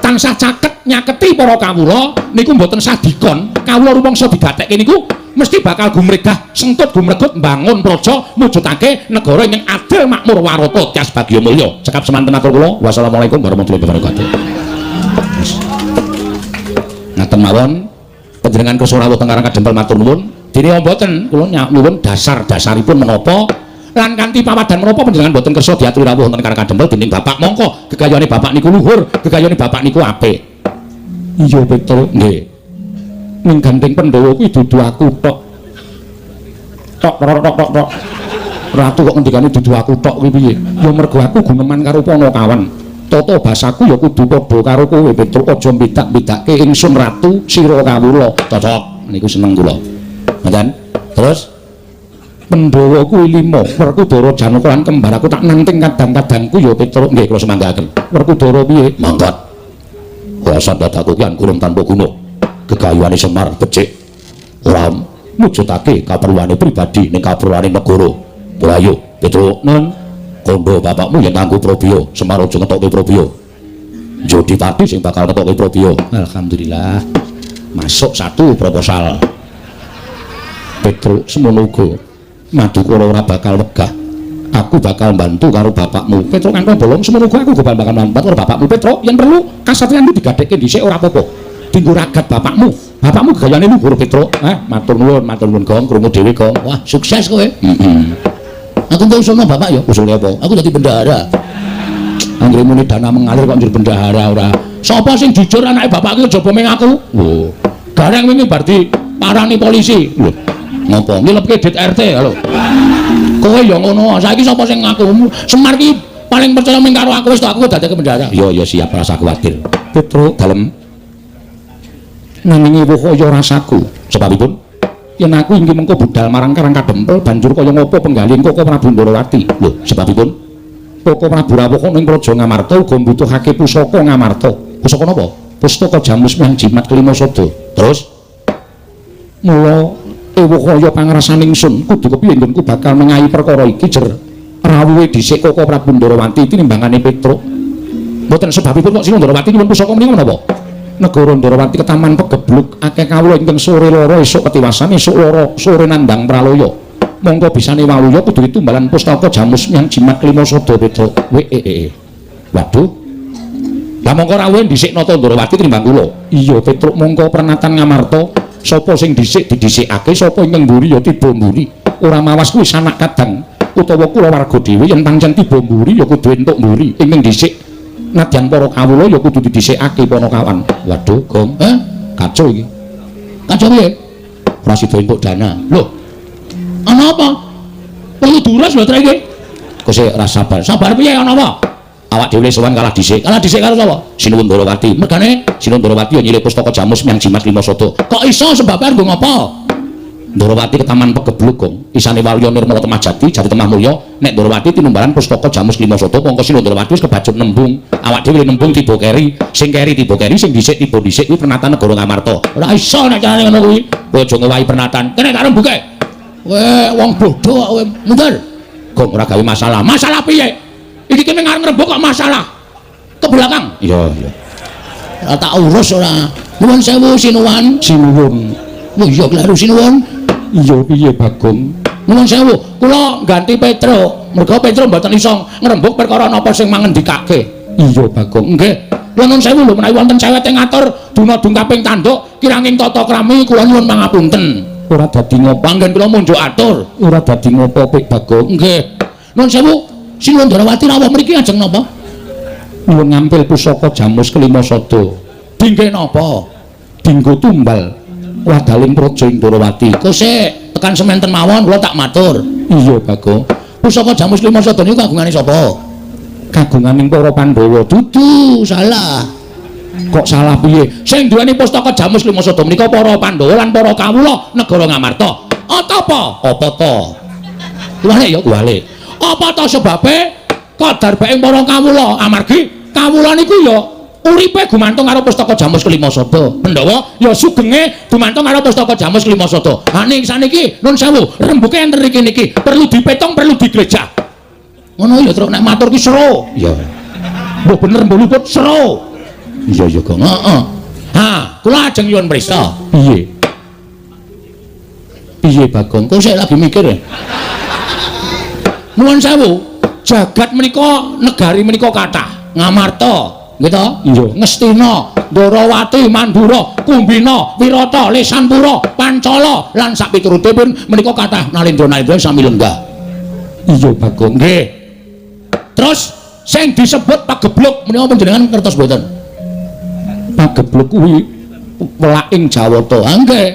tansah caket nyaketi para kawula niku mboten sadikon, kawula rumangsa digatekke niku mesti bakal gumregah sengkut gumregut mbangun praja mujudake negara ing adil makmur warata tias bagya mulya. Cekap semanten atur kula. Wassalamualaikum warahmatullahi wabarakatuh. Ngaten mawon panjenengan kersa rawuh teng Karang Kadempel matur nuwun. Dene mboten kula nyuwun dasar-dasaripun menapa lan kanthi pawadan menapa panjenengan boten kersa diaturi rawuh wonten Karang Kadempel dening bapak, mongko gegayane bapak niku luhur, gegayane bapak niku apik. Iya betul nggih. Ning Gandeng Pandhawa kuwi dudu aku tok. Tok. Ratu kok ngendikane dudu aku tok kuwi piye? Ya mergo aku guneman karo Panakawan. Tata basaku ya kudu padha karo kowe, Petruk. Aja mbidak-mbidake ingsun ratu sira kawula. Cocok niku seneng kula. Ngoten. Terus Pandhawa kuwi 5, Werkudara Janaka lan kembar aku tak nanting kadang-kadangku ya Petruk. Nggih kula semanggaken. Werkudara piye? Mangkat. Rasa dadaku ki kurung tanpa guna. Gegayuhane Semar becik. Ora mujudake kaperluane pribadi ning kaperluane negara. Ora ayo Petruk nun kondo bapakmu yen kanggo Prabiya, Semar aja ngetokke Prabiya. Jodipati sing bakal ngetokke Prabiya. Alhamdulillah. Masuk satu proposal. Petruk semono uga. Madukara ora bakal wegah. Aku bakal bantu karo bapakmu. Petruk kan bolong semono aku bakal bantu karo bapakmu. Petruk yen perlu kasatriyanmu digadekke dhisik ora apa-apa. Dinggo ragat bapakmu. Bapakmu gayane luhur Petruk. Matur nuwun Gong, krungu dhewe Gong. Wah, sukses kowe. Aku entuk usulnya bapak ya. Usulnya apa? Aku dadi bendahara. Anggere muni dana mengalir kok njur bendahara ora. Sapa sing jujur anake bapak iki jaba ming aku? Lho. Gareng wingi bar diparani polisi. Lho. Ngopo? Ngilepke dit RT lho. Kowe ya ngono. Saiki sapa sing ngaku? Semar ki paling percaya ming karo aku wis tak aku dadake bendahara. Ya siap rasa kuwatir. Petruk dalem. Nanging ibu kaya rasaku. Sebabipun yen aku inggih mengko budal marang Karang Kadempel banjur kaya ngapa penggalih Koko Prabu Ndarawati. Lho, sebabipun Koko Prabu Rawuh ning Praja Ngamarta uga mbutuhake pusaka Ngamarta. Pusaka napa? Pustaka Jamus Miang Jimat Kelima Sada. Terus mula ewa kaya pangrasaning ingsun kudu kepiye nggonku bakal mengahi perkara iki jer rawuhe dhisik Koko Prabu Ndarawati tinimbangane Petruk. Mboten sebabipun kok Sina Ndarawati nyuwun pusaka menika menapa? Negara Ndarawati ketaman pegebluk akeh kawula ingkang sore loro esuk ketiwasan esuk loro sore nandhang pralaya. Monggo bisane waluya kudu ditumbalan pustaka Jamus Miang Jimat Kelima Sada Petruk. Waduh. Lah mongko rawuhe dhisik Nata Ndarawati tinimbang kula. Iya Petruk mongko pernatan Ngamarta. Sapa sing dhisik didhisikake, sapa ingkang mburi ya tiba mburi. Ora mawas kuwi sanak kadang utawa kula warga dhewe yen pancen tiba mburi ya kudu entuk mburi. Ingkang dhisik nadyan para kawula ya kudu didhisikake para kawan. Waduh, Gong. Kacau iki. Kacau piye? Ora sida entuk dana. Lho. Ana apa? Perlu duras lho trek iki. Kok sik ora sabar. Sabar piye ana apa? Awak dhewe sowan kalah dhisik. Kalah dhisik karo sapa? Sinuwun Ndarawati. Mergane Sinuwun Ndarawati yo nyilih pustaka Jamus Miang Jimat Kelima Sada. Kok iso sebab arep ngapa? Ndarawati ketaman pegebluk, Gong. Isane Waluya Nirmala Temah Jati, Jati Temah Mulya. Nek Ndarawati tinumbalan pustaka Jamus Kelima Sada, mongko Sinuwun Ndarawati wis kebacut nembung. Awak dhewe nembung tiba keri, sing tiba keri, sing dhisik tiba dhisik kuwi pernatan negara Ngamarta. Ora iso nek carane ngono kuwi. Kowe aja ngewahi pernatan. Kene tak rembuke. Kowe wong bodho kowe. Mundur. Gong ora gawe masalah. Masalah piye? Iki kene ngarep ngrembug kok masalah. Ke belakang. Iya. Ora tak urus ora. Nuwun sewu Sinuwun. Sinuwun. Oh iya kleru Sinuwun. Iya piye Bagong? Nuwun sewu, kula ganti Petruk. Merga Petruk mboten iso ngrembug perkara napa sing mangendikake. Iya Bagong. Nggih. Kula nuwun sewu lho menawi wonten cewek ngatur dunadung kaping tanduk kiranging tata krami kula nyuwun pangapunten. Ora dadi ngopo anggen kula munjuk atur. Ora dadi ngopo Pik Bagong. Nggih. Nuwun sewu. Sinuwun Ndarawati rawuh mriki ajeng napa? Nyuwun ngampil pusaka Jamus Kelima Sada. Dingge napa? Dinggo tumbal wadaling Praja Ndarawati. Kok sik tekan semanten mawon kula tak matur. Iya, Bagong. Pusaka Jamus Kelima Sada niku kagungane sapa? Kagunganing para Pandhawa. Dudu, salah. Kok salah piye? Sing duweni pustaka Jamus Kelima Sada menika para Pandhawa lan para kawula negara Ngamarta. Apa? Apa to? Kuwale ya kuwale. Apa to sebabe kadar bae para kawula amargi kawula niku ya uripe gumantung karo pustaka Jamus Kelima Sada. Pandhawa ya sugenge gumantung karo pustaka Jamus Kelima Sada. Ha ning saniki nun sewu rembuke enten iki niki perlu dipetong perlu digrejak. Ngono ya terus nek matur ki sero. Iya. Mbok bener mbok luput sero. Iya Gong. Heeh. Ha, kula ajeng nyuwun prisa. Piye? Piye Bagong? Kok sik lagi mikir ya? Nuwun sewu, jagat menika negari menika kathah. Ngamarta, nggih to? Iya. Ngastina, Ndarawati, Mandura, Kumbina, Wirata, Lesanpura, Pancala lan sak piturutipun menika kathah nalendra-nalendra sami lenggah. Iya, Bagong. Nggih. Terus sing disebut pagebluk menika panjenengan ngertos mboten? Pagebluk kuwi welaking Jawata. Ha nggih.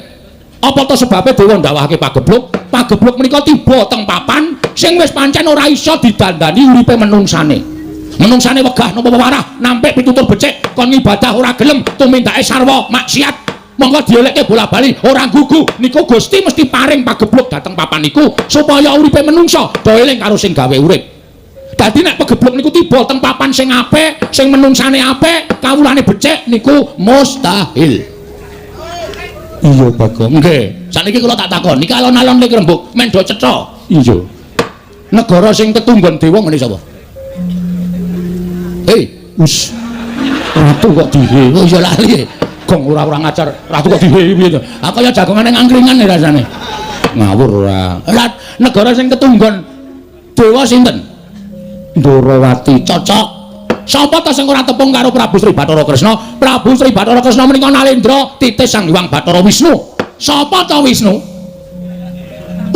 Apa to sebabe dewa ndawahake pagebluk? Pagebluk menika tiba teng papan sing wis pancen ora iso didandani uripe menungsane. Menungsane wegah napa warah, nampik pitutur becik, kon ibadah ora gelem, tumindake sarwa maksiat. Monggo dielekke bola-bali, ora gugu. Niku Gusti mesti paring pagebluk dateng papan niku supaya uripe menungsa do eling karo sing gawe urip. Dadi nek pagebluk niku tiba teng papan sing apik, sing menungsane apik, kawulane becik niku mustahil. Iya Bagong. Nggih. Saniki kula tak takon, niki alon-alon nek rembug men do cetha. Iya. Negara sing tetunggon dewa ngene sapa? Us. Ratu kok dihe. Oh iya lali. Gong ora ngajar. Ratu kok dihe piye to? Ah kaya jagongane angkringan rasane. Ngawur ora. Lah negara sing tetunggon dewa sinten? Ndarawati. Cocok. Sapa ta sing ora tepung karo Prabu Sri Bathara Kresna? Prabu Sri Bathara Kresna menika nalendra titis Sang Hyang Bathara Wisnu. Sapa ta Wisnu?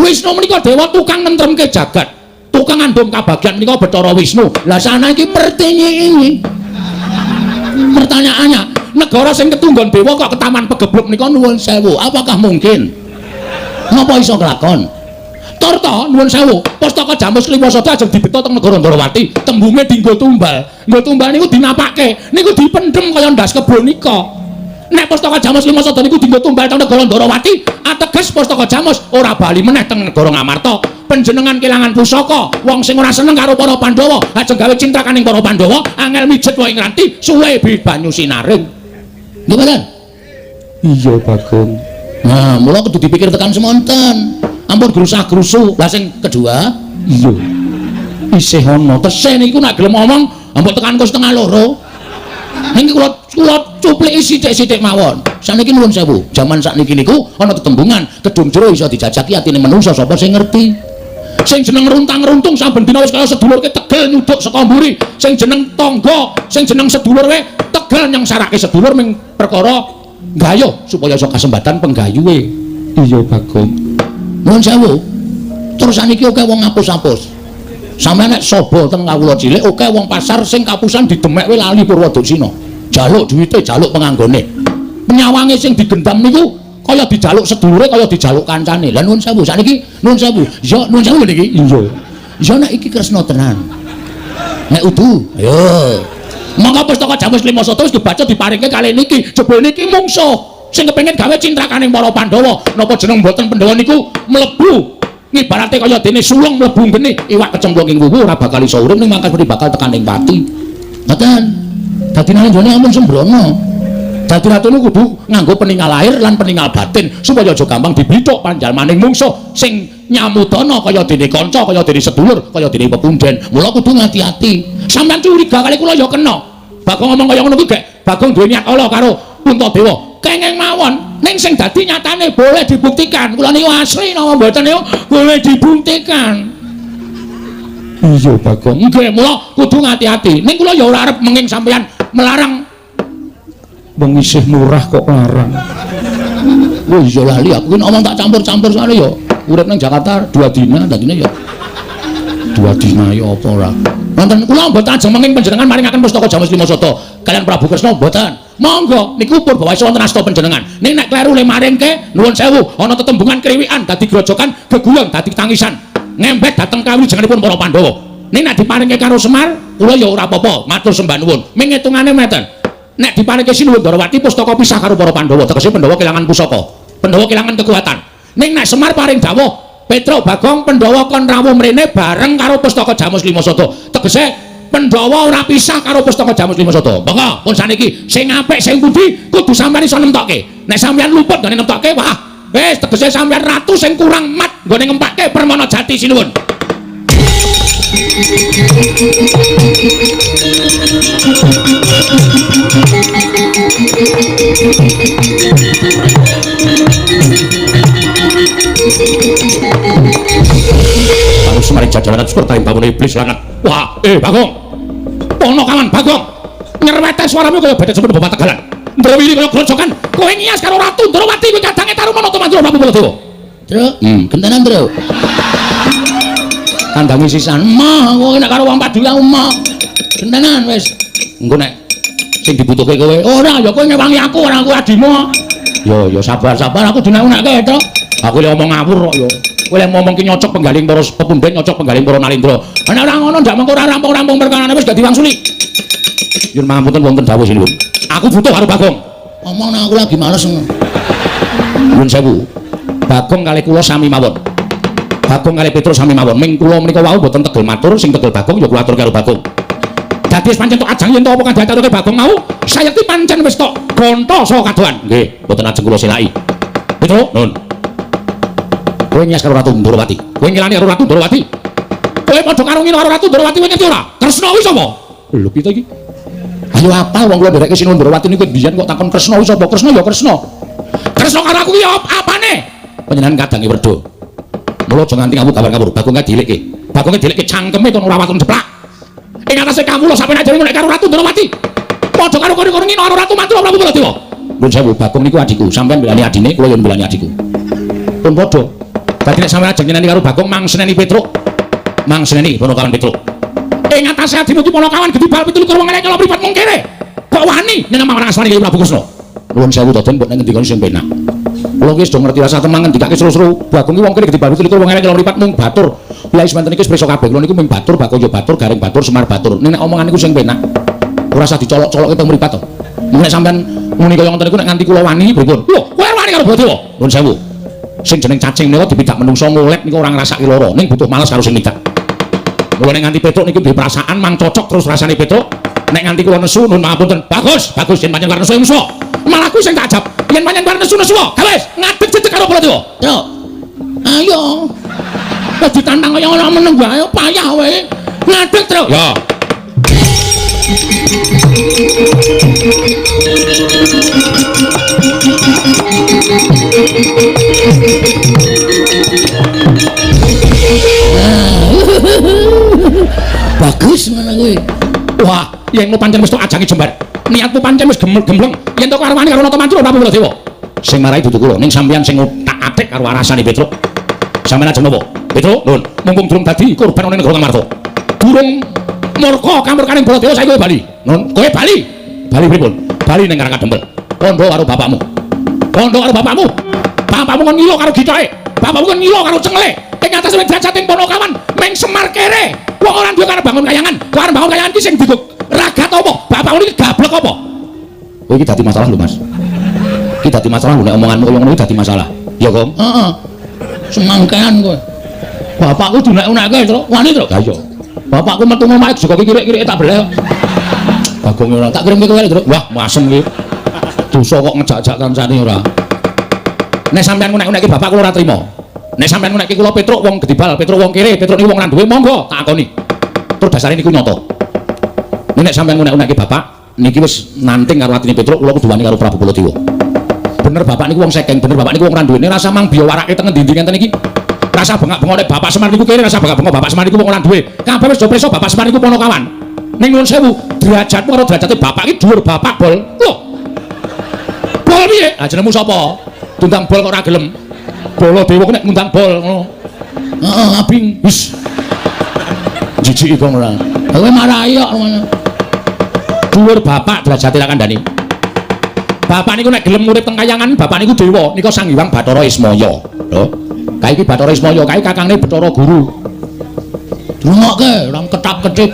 Wisnu menika dewa tukang nentremke jagat. Tukang andum kabagyan menika Bathara Wisnu. Lah saniki pertanyaannya, negara sing ketunggon dewa kok ketaman pegebluk menika nuwun sewu. Apakah mungkin? Napa iso kelakon? Torta nuwun sewu, pustaka Jamus Kelima Sada ajeng dibeta teng negara Ndarawati, tembunge dienggo tumbal. Nggo tumbal niku dinapakke, niku dipendhem kaya ndas kebo nika. Nek Pustaka Jamus Lima Sada niku dienggo tumbal teng negara Ndarawati, ateges Pustaka Jamus ora bali meneh teng negara Ngamarta. Panjenengan kelangan pusaka, wong sing ora seneng karo para Pandhawa, ajeng gawe cintrakaning para Pandhawa, angel mijet wae ngranti suwe banyu sinaring. Nggih mboten? Iya, Bagong. Nah, mula kudu dipikir tekan semonten. Ampun grusah-grusu. Lah sing kedua, iya. Isih ana tesih niku nek gelem ngomong, ampun tekan kos setengah loro. Niki kula cupliki sithik-sithik mawon. Saniki nuwun sewu, jaman sakniki niku ana tetembungan kedung jero iso dijajaki atine manungsa sapa sing ngerti. Sing jeneng runtang-runtung saben dina wis kaya sedulurke tegel nyuduk saka mburi. Sing jeneng tangga, sing jeneng sedulur wae tegel nyengsarake sedulur ming perkara gayuh supaya iso kasembatan penggayuhe. Iya, Bagong. Nuwun sewu. Terus saniki akeh wong ngapus-apus. Sampeyan nek saba teng kawula cilik akeh wong pasar sing kapusan didemek wae lali Purwadaksina. Jaluk duwite, jaluk penganggone. Penyawange sing digendam niku kaya dijaluk sedulure, kaya dijaluk kancane. Lah nuwun sewu, sakniki nuwun sewu. Ya nuwun sewu niki. Iya. Ya nek iki Kresna tenan. Nek udu, ayo. Monggo Pustaka Jamus Lima Sada wis dibaca diparingke kali niki. Jebul niki mungsuh sing kepengin gawe cintrakaning para Pandhawa. Napa jeneng mboten Pandhawa niku mlebu ngibarate kaya dene sulung mlebu geni iwak kecemplung ing wuwu ora bakal iso urip ning mangkat mesti bakal tekan ing pati. Ngoten. Dadi nalendone ampun sembrono. Dadi ratune kudu nganggo peninggal lahir lan peninggal batin supaya aja gampang diblithuk panjalmaning mungsuh sing nyamudana kaya dene kanca, kaya dene sedulur, kaya dene pepunden. Mula kudu ngati-ati. Sampeyan curiga kali kula ya kena. Bagong ngomong kaya ngono kuwi gek Bagong duwe niat ala karo Puntadewa. Kenging mawon ning sing dadi nyatane boleh dibuktikan. Kula niku asli napa mboten niku boleh dibuktikan. Iya, Bagong. Nggih, mula kudu ngati-ati. Ning kula ya ora arep menging sampeyan melarang wong isih murah kok larang. Wah iya lali aku ngomong tak campur-campur soalé ya urip nang Jakarta 2 dina dadine ya 2 dina ya apa ora. Wonten kula mboten ajeng menging panjenengan maringaken Pustaka Jamus Lima Sada kalian Prabu Kresna mboten. Monggo niku purba wae wonten asta panjenengan. Ning nek kleru le maringke nuwun sewu ana tetembungan kriwikan dadi grojokan geguyang dadi tangisan. Ngembet dateng kawilujenganipun para Pandhawa. Ning nek diparingke karo Semar kula ya ora apa-apa matur sembah nuwun. Ming hitungane meten. Nek diparingke Sinuwun Ndarawati pustaka pisah karo para Pandhawa, tegese Pandhawa kelangan pusaka. Pandhawa kelangan kekuatan. Ning nek Semar paring dawuh, Petra Bagong Pandhawa kon rawuh mrene bareng karo Pustaka Jamus Lima Sada. Tegese Pandhawa ora pisah karo Pustaka Jamus Lima Sada. Monggo pun saniki sing apik sing pundi kudu sampeyan iso nemtokke. Nek sampeyan luput gone nemtokke, wah, wis tegese sampeyan ratu sing kurang mat gone ngempake Permana Jati Sinuwun. Harus mari jajaran seperti bangun iblis langat. Wah, Bagong. Pono kawan Bagong. Nyerwete suaramu kaya beda sebut bapak tegalan. Ndrawiri kaya grojokan. Kowe ngias karo Ratu Ndrawati kuwi kadange Tarumana Tumandra Prabu Baladewa. Ndra, gentenan, Ndra. Kandangi sisan, mah kowe nek karo wong padula mah. Gentenan wis. Engko nek sing dibutuhke kowe, ora ya kowe ngewangi aku, ora aku adimu. Ya sabar-sabar aku dinek-nekke to. Aku le omong ngawur kok ya. Kowe le ngomong ki nyocok penggaling para pepunden, nyocok penggaling para Nalindra. Nek ora ngono ndak mengko ora rampung-rampung perkarane wis dadi wangsuli. Yen mangapunten wonten dawuh sinipun. Aku butuh karo Bagong. Omong nang aku lagi males. Nuwun sewu. Bagong kalih kula sami mawon. Bagong kalih Petrus sami mawon. Ming kula menika wau boten tegel matur, sing tegel Bagong ya kula atur karo Bagong. Dadi wis pancen tok ajang yen to apa kang diaturke Bagong mau, sayekti pancen wis tok gonta saha kadohan. Nggih, boten ajeng kula silaki. Petrus, nuwun. Kowe nyas karo Ratu Ndrawati. Kowe ngilani karo Ratu Ndrawati. Kowe padha karo ngino karo Ratu Ndrawati kowe ngerti ora? Kresna kuwi sapa? Lho piye iki? Ayo apal wong kula ndereke Sinuwun Ndrawati niku biyen kok takon Kresna kuwi sapa? Kresna ya Kresna. Kresna karo aku ki apane? Panjenengan kadange werda. Mula aja nganti ngawur-ngawur. Bagong dilikke. Bagong dilikke cangkeme to ora watun jeplak. Ing atase kawula sampeyan ajeng nek karo Ratu Ndrawati. Padha karo kowe ngino karo Ratu Mantra Prabu Baladewa. Nuwun sewu, Bagong niku adikku. Sampeyan mbelani adine, kula yo mbelani adikku. Pun padha. Dadi nek sampeyan ajeng nyeneni karo Bagong mangseneni Petruk. Mangseneni Ponokawan Petruk. Ing atase adimu ki Ponokawan gedhi bal 17 wong elek kala pripat mung kene. Kok wani nyeneng marang asmane Kyai Prabu Kresna. Nuwun sewu daden mbok nek ngendikane sing penak. Kula ki wis do ngerti rasa temangan dikake seru-seru. Bagong ki wong kene gedhi bal 17 wong elek kala pripat mung batur. Bila semanten iki wis preso kabeh. Kula niku mung batur, Bagong yo batur, Garing batur, Semar batur. Nek omongan niku sing penak. Ora usah dicolok-colokke teng mripat to. Nek sampean muni kaya ngoten niku nek nganti kula wani pripun? Lho, kowe wani karo Baladewa. Nuwun sewu. Sing jeneng cacing menika dipidak menungso ngolet niku ora ngrasake lara, ning butuh males karo sing midak. Mula nek nganti Petruk niku duwe perasaan mang cocok terus rasane Petruk. Nek nganti kula nesu nuwun pangapunten. Bagus, bagus yen pancen warna nesu. Malah kuwi sing tak ajab. Yen pancen warna nesu. Gawes, ngadeg-dedeg karo Baladewa. Yo. Ayo. Wis ditantang kaya ora meneng wae, payah wae. Ngadeg, Truk. Yo. Bagus ngono kuwi. Wah, yen lu pancen wis tok ajange jembar. Niatmu pancen wis gembleng. Yen tok karo wani karo Nata Mancura Prabu Baladewa. Sing marai dudu kula, ning sampeyan sing utak-atik karo arasane Petruk. Sampeyan ajeng napa? Petruk, nuwun, mumpung durung dadi korban ana ning negara Ngamarta. Durung murka kamurkaning Baladewa saiki kowe bali. Nun, kowe bali. Bali pripun? Bali ning Karangkadempel. Kandha karo bapakmu. Kandha karo bapakmu. Bapakmu kon ngilo karo gitahe. Bapakmu kon ngilo karo cengle. Ing atas derajate Ponokawan meng Semar kere. Wong ora duwe karep bangun kayangan. Karep bangun kayangan ki sing diguk ragat apa? Bapakmu iki gablek apa? Kowe iki dadi masalah lho, Mas. Iki dadi masalah lho nek omonganmu kaya ngono iki dadi masalah. Ya, Kom? Heeh. Semangkean kowe. Bapakku dinek-uneke, Truk. Wani, Truk. Ha iya. Bapakku metu omahe juga kirik-kirik tak beleh. Bagong ora tak kirim kowe, Truk. Wah, masem iki. Dosa kok ngejak-jak kancane ora. Nek sampean ngunek-uneki bapak kula ora trima. Nek sampean ngunekke kula Petruk wong gedibal, Petruk wong kere, Petruk niku wong randuwe, monggo takoni. Tur dasare niku nyata. Nek sampean ngunek-uneki bapak niki wis nanting karo atine Petruk, kula kudu wani karo Prabu Baladewa. Bener bapak niku wong sekeng, bener bapak niku wong randuwe. Rasa mang biya warake teng endi-endi ngenten iki. Rasa bengak-bengok nek bapak Semar niku kere, rasa bengak-bengok bapak Semar niku wong randuwe. Kabeh wis do preso bapak Semar niku Ponokawan. Ning nuwun sewu, derajatmu karo derajate bapak iki dhuwur bapak bol. Loh. Bol piye? Ah jenengmu sapa? Tundang bol kok ora gelem. Baladewa nek ngundang bol ngono. Heeh, abing. Wis. Jijik kok ora. Kowe marahi kok ngono. Dhuwur bapak derajate ra kandhani. Bapak niku nek gelem urip teng kayangan, bapak niku dewa, nika Sang Hyang Bathara Ismaya. Lho. Kae iki Bathara Ismaya, kae kakangne Bathara Guru. Dungokke, ora ketap-ketip.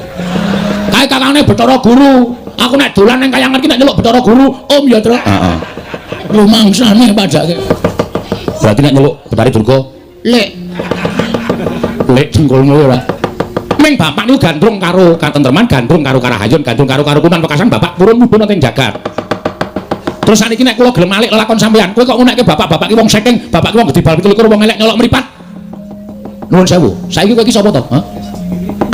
Kae kakangne Bathara Guru. Aku nek dolan ning kayangan iki nek nyeluk Bathara Guru, Om ya, Truk. Heeh. Rumangsane padake. Berarti nek nyeluk Betari Durga, Lek. Lek jengkolmu ora. Ming bapak niku gandrung karo katentreman, gandrung karo karahayun, gandrung karo karukunan wekasan bapak purun mudhun teng jagat. Terus saniki nek kula gelem alik lelakon sampean, kowe kok ngunekke bapak-bapak ki wong saking, bapak ki wong gedibal 27 wong elek nyolok mripat. Nuwun sewu. Saiki kowe iki sapa to? Hah?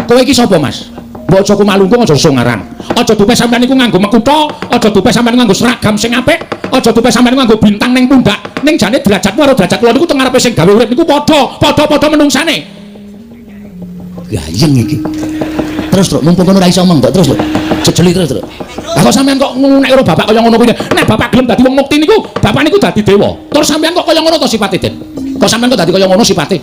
Kowe iki sapa, Mas? Mbok aja kumalungkung aja songaran. Aja dupe sampean niku nganggo mekutha, aja dupe sampean nganggo seragam sing apik, aja dupe sampean nganggo bintang ning pundak. Ning jane derajatmu karo derajat kula niku teng ngarepe sing gawe urip niku padha menungsane. Gayeng iki. Terus, Truk, mumpung kono ora iso omong kok terus lho. Jejeli terus, Truk. Lah kok sampean kok ngunek karo bapak kaya ngono kuwi. Nek bapak gelem dadi wong mukti niku, bapak niku dadi dewa. Terus sampean kok kaya ngono to sifate, Den? Kok sampean kok dadi kaya ngono sifate?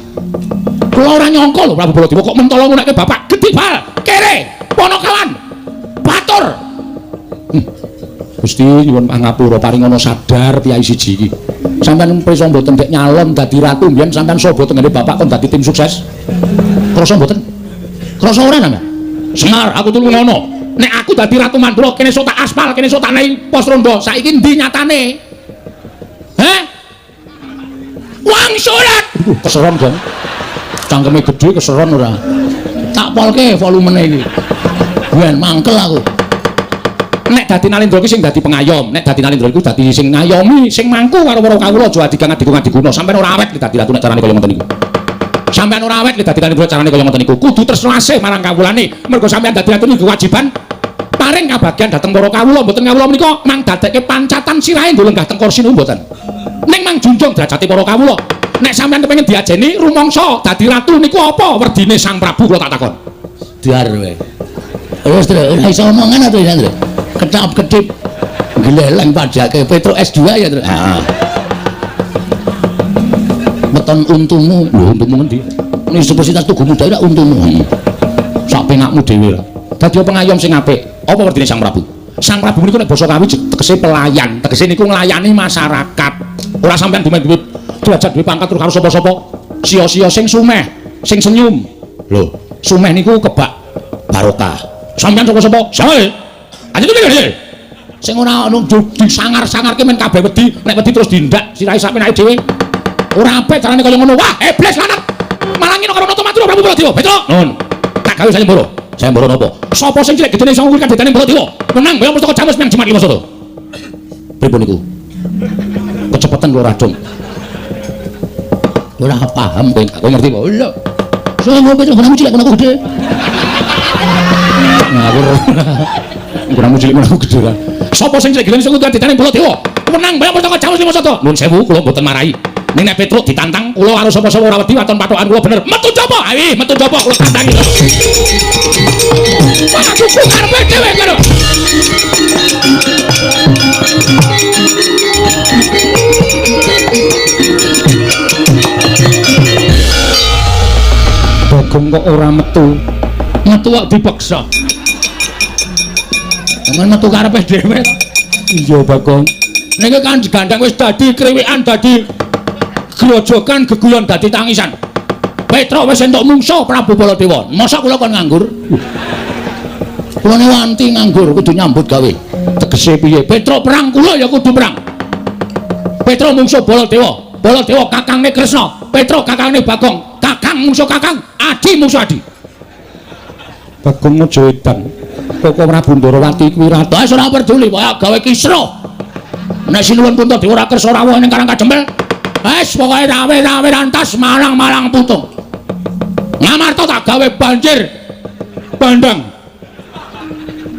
Kula ora nyangka lho Prabu Baladewa kok mentolo ngunekke bapak gedibal, kere, Ponokawan, batur. Gusti nyuwun pangapura paringono sadar piyai siji iki. Sampeyan prisa mboten dek nyalon dadi ratu mbiyen sampeyan sobo tengene bapak kon dadi tim sukses. Krasa mboten? Krasa ora sampeyan? Semar aku tulu ngono. Nek aku dadi Ratu Mandura kene sok tak aspal, kene sok tak nehi pos rondo. Saiki ndi nyatane? Heh? Wangsulan. Keseron, Jong. Cangkeme gedhe keseron ora. Tak polke volumene iki. Ben mangkel aku. Nek dadi Nalendra iki sing dadi pengayom, nek dadi Nalendra iku dadi sing ngayomi, sing mangku karo para kawula aja adigang adiguna. Sampeyan ora awet dadi ratu nek carane kaya ngoten niku. Sampeyan ora awet dadi Nalendra carane kaya ngoten niku. Kudu tresna asih marang kawulane. Mergo sampeyan dadi ratu niku kewajiban paring kabagyan dhateng para kawula, mboten kawula menika mang dadekke pancatan sirahe nggo lenggah teng kursi niku mboten. Ning mang junjung derajate para kawula. Nek sampeyan kepengin diajeni rumangsa dadi ratu niku apa werdine Sang Prabu kula tak takon. Diar kowe. Wis, Tru, ora iso omongan to, Tru. Ketap-ketip gleleng padake Petruk S2 ya, Tru. Heeh. Weton untumu, lho untumu ngendi? Universitas Tugu Muda ora untumu. Sak penakmu dhewe ra. Dadi pengayom sing apik. Apa werdine Sang Prabu? Sang Prabu niku nek basa Kawi tegese pelayan, tegese niku nglayani masyarakat. Ora sampeyan duwe derajat duwe pangkat terus karo sapa-sapa. Sia-sia sing sumeh, sing senyum. Lho, sumeh niku kebak barokah. Sampeyan sapa-sapa? Sae. Aja tuh gede. Sing ora ono disangar-sangarke men kabeh wedi, nek wedi terus dindak sirahe sampe naik dhewe. Ora apik carane kaya ngono. Wah, iblis lanang. Malah ngino karo nata matur Prabu Baladewa. Petro. Nun. Tak gawe sayembara. Sayembara napa? Sapa sing cilik gedene iso ngurut kadhetane Baladewa? Menang bayang pustaka jamus nang Jimat Limasada. Pripun niku? Kecepatan kula radung. Ora paham kowe, aku ngerti kok. Lho. Sing ngopo kok cilik kono gede. Ngawur. Kurang cilik kono gede kan. Sapa sing cilik gedene iso ngurut kadhetane Baladewa? Menang bayang pustaka jamus Limasada. Nuwun sewu kula mboten marahi. Ning nek Petruk ditantang kula karo sapa-sapa ora wedi waton patokan kula bener. Metu coba. Ayo metu coba kula tantangi. Aku karepe dhewe karo. Bagong kok ora metu. Metu kok dipaksa. Aman metu karepe dhewe. Iya Bagong. Niki kan digandang wis dadi kriwikan dadi grojokan geguyon dadi tangisan. Petruk wis entuk mungsuh Prabu Baladewa. Mosok kula kon nganggur? Kula wanti nganggur kudu nyambut gawe. Tegese piye? Petruk perang kula ya kudu perang. Petruk mungsuh Baladewa. Baladewa kakangne Kresna. Petruk kakangne Bagong. Kakang mungsuh kakang, adi mungsuh adi. Bagong aja edan. Kok Prabu Ndarawati kuwi ratu. Wis ora peduli, kaya gawe kisruh. Nek sinuwun Puntadewa ora kersa rawuh ning Karang Kajembel. Wes pokoke rawe-rawe rantas malang-malang putung. Ngamarta tak gawe banjir bandang.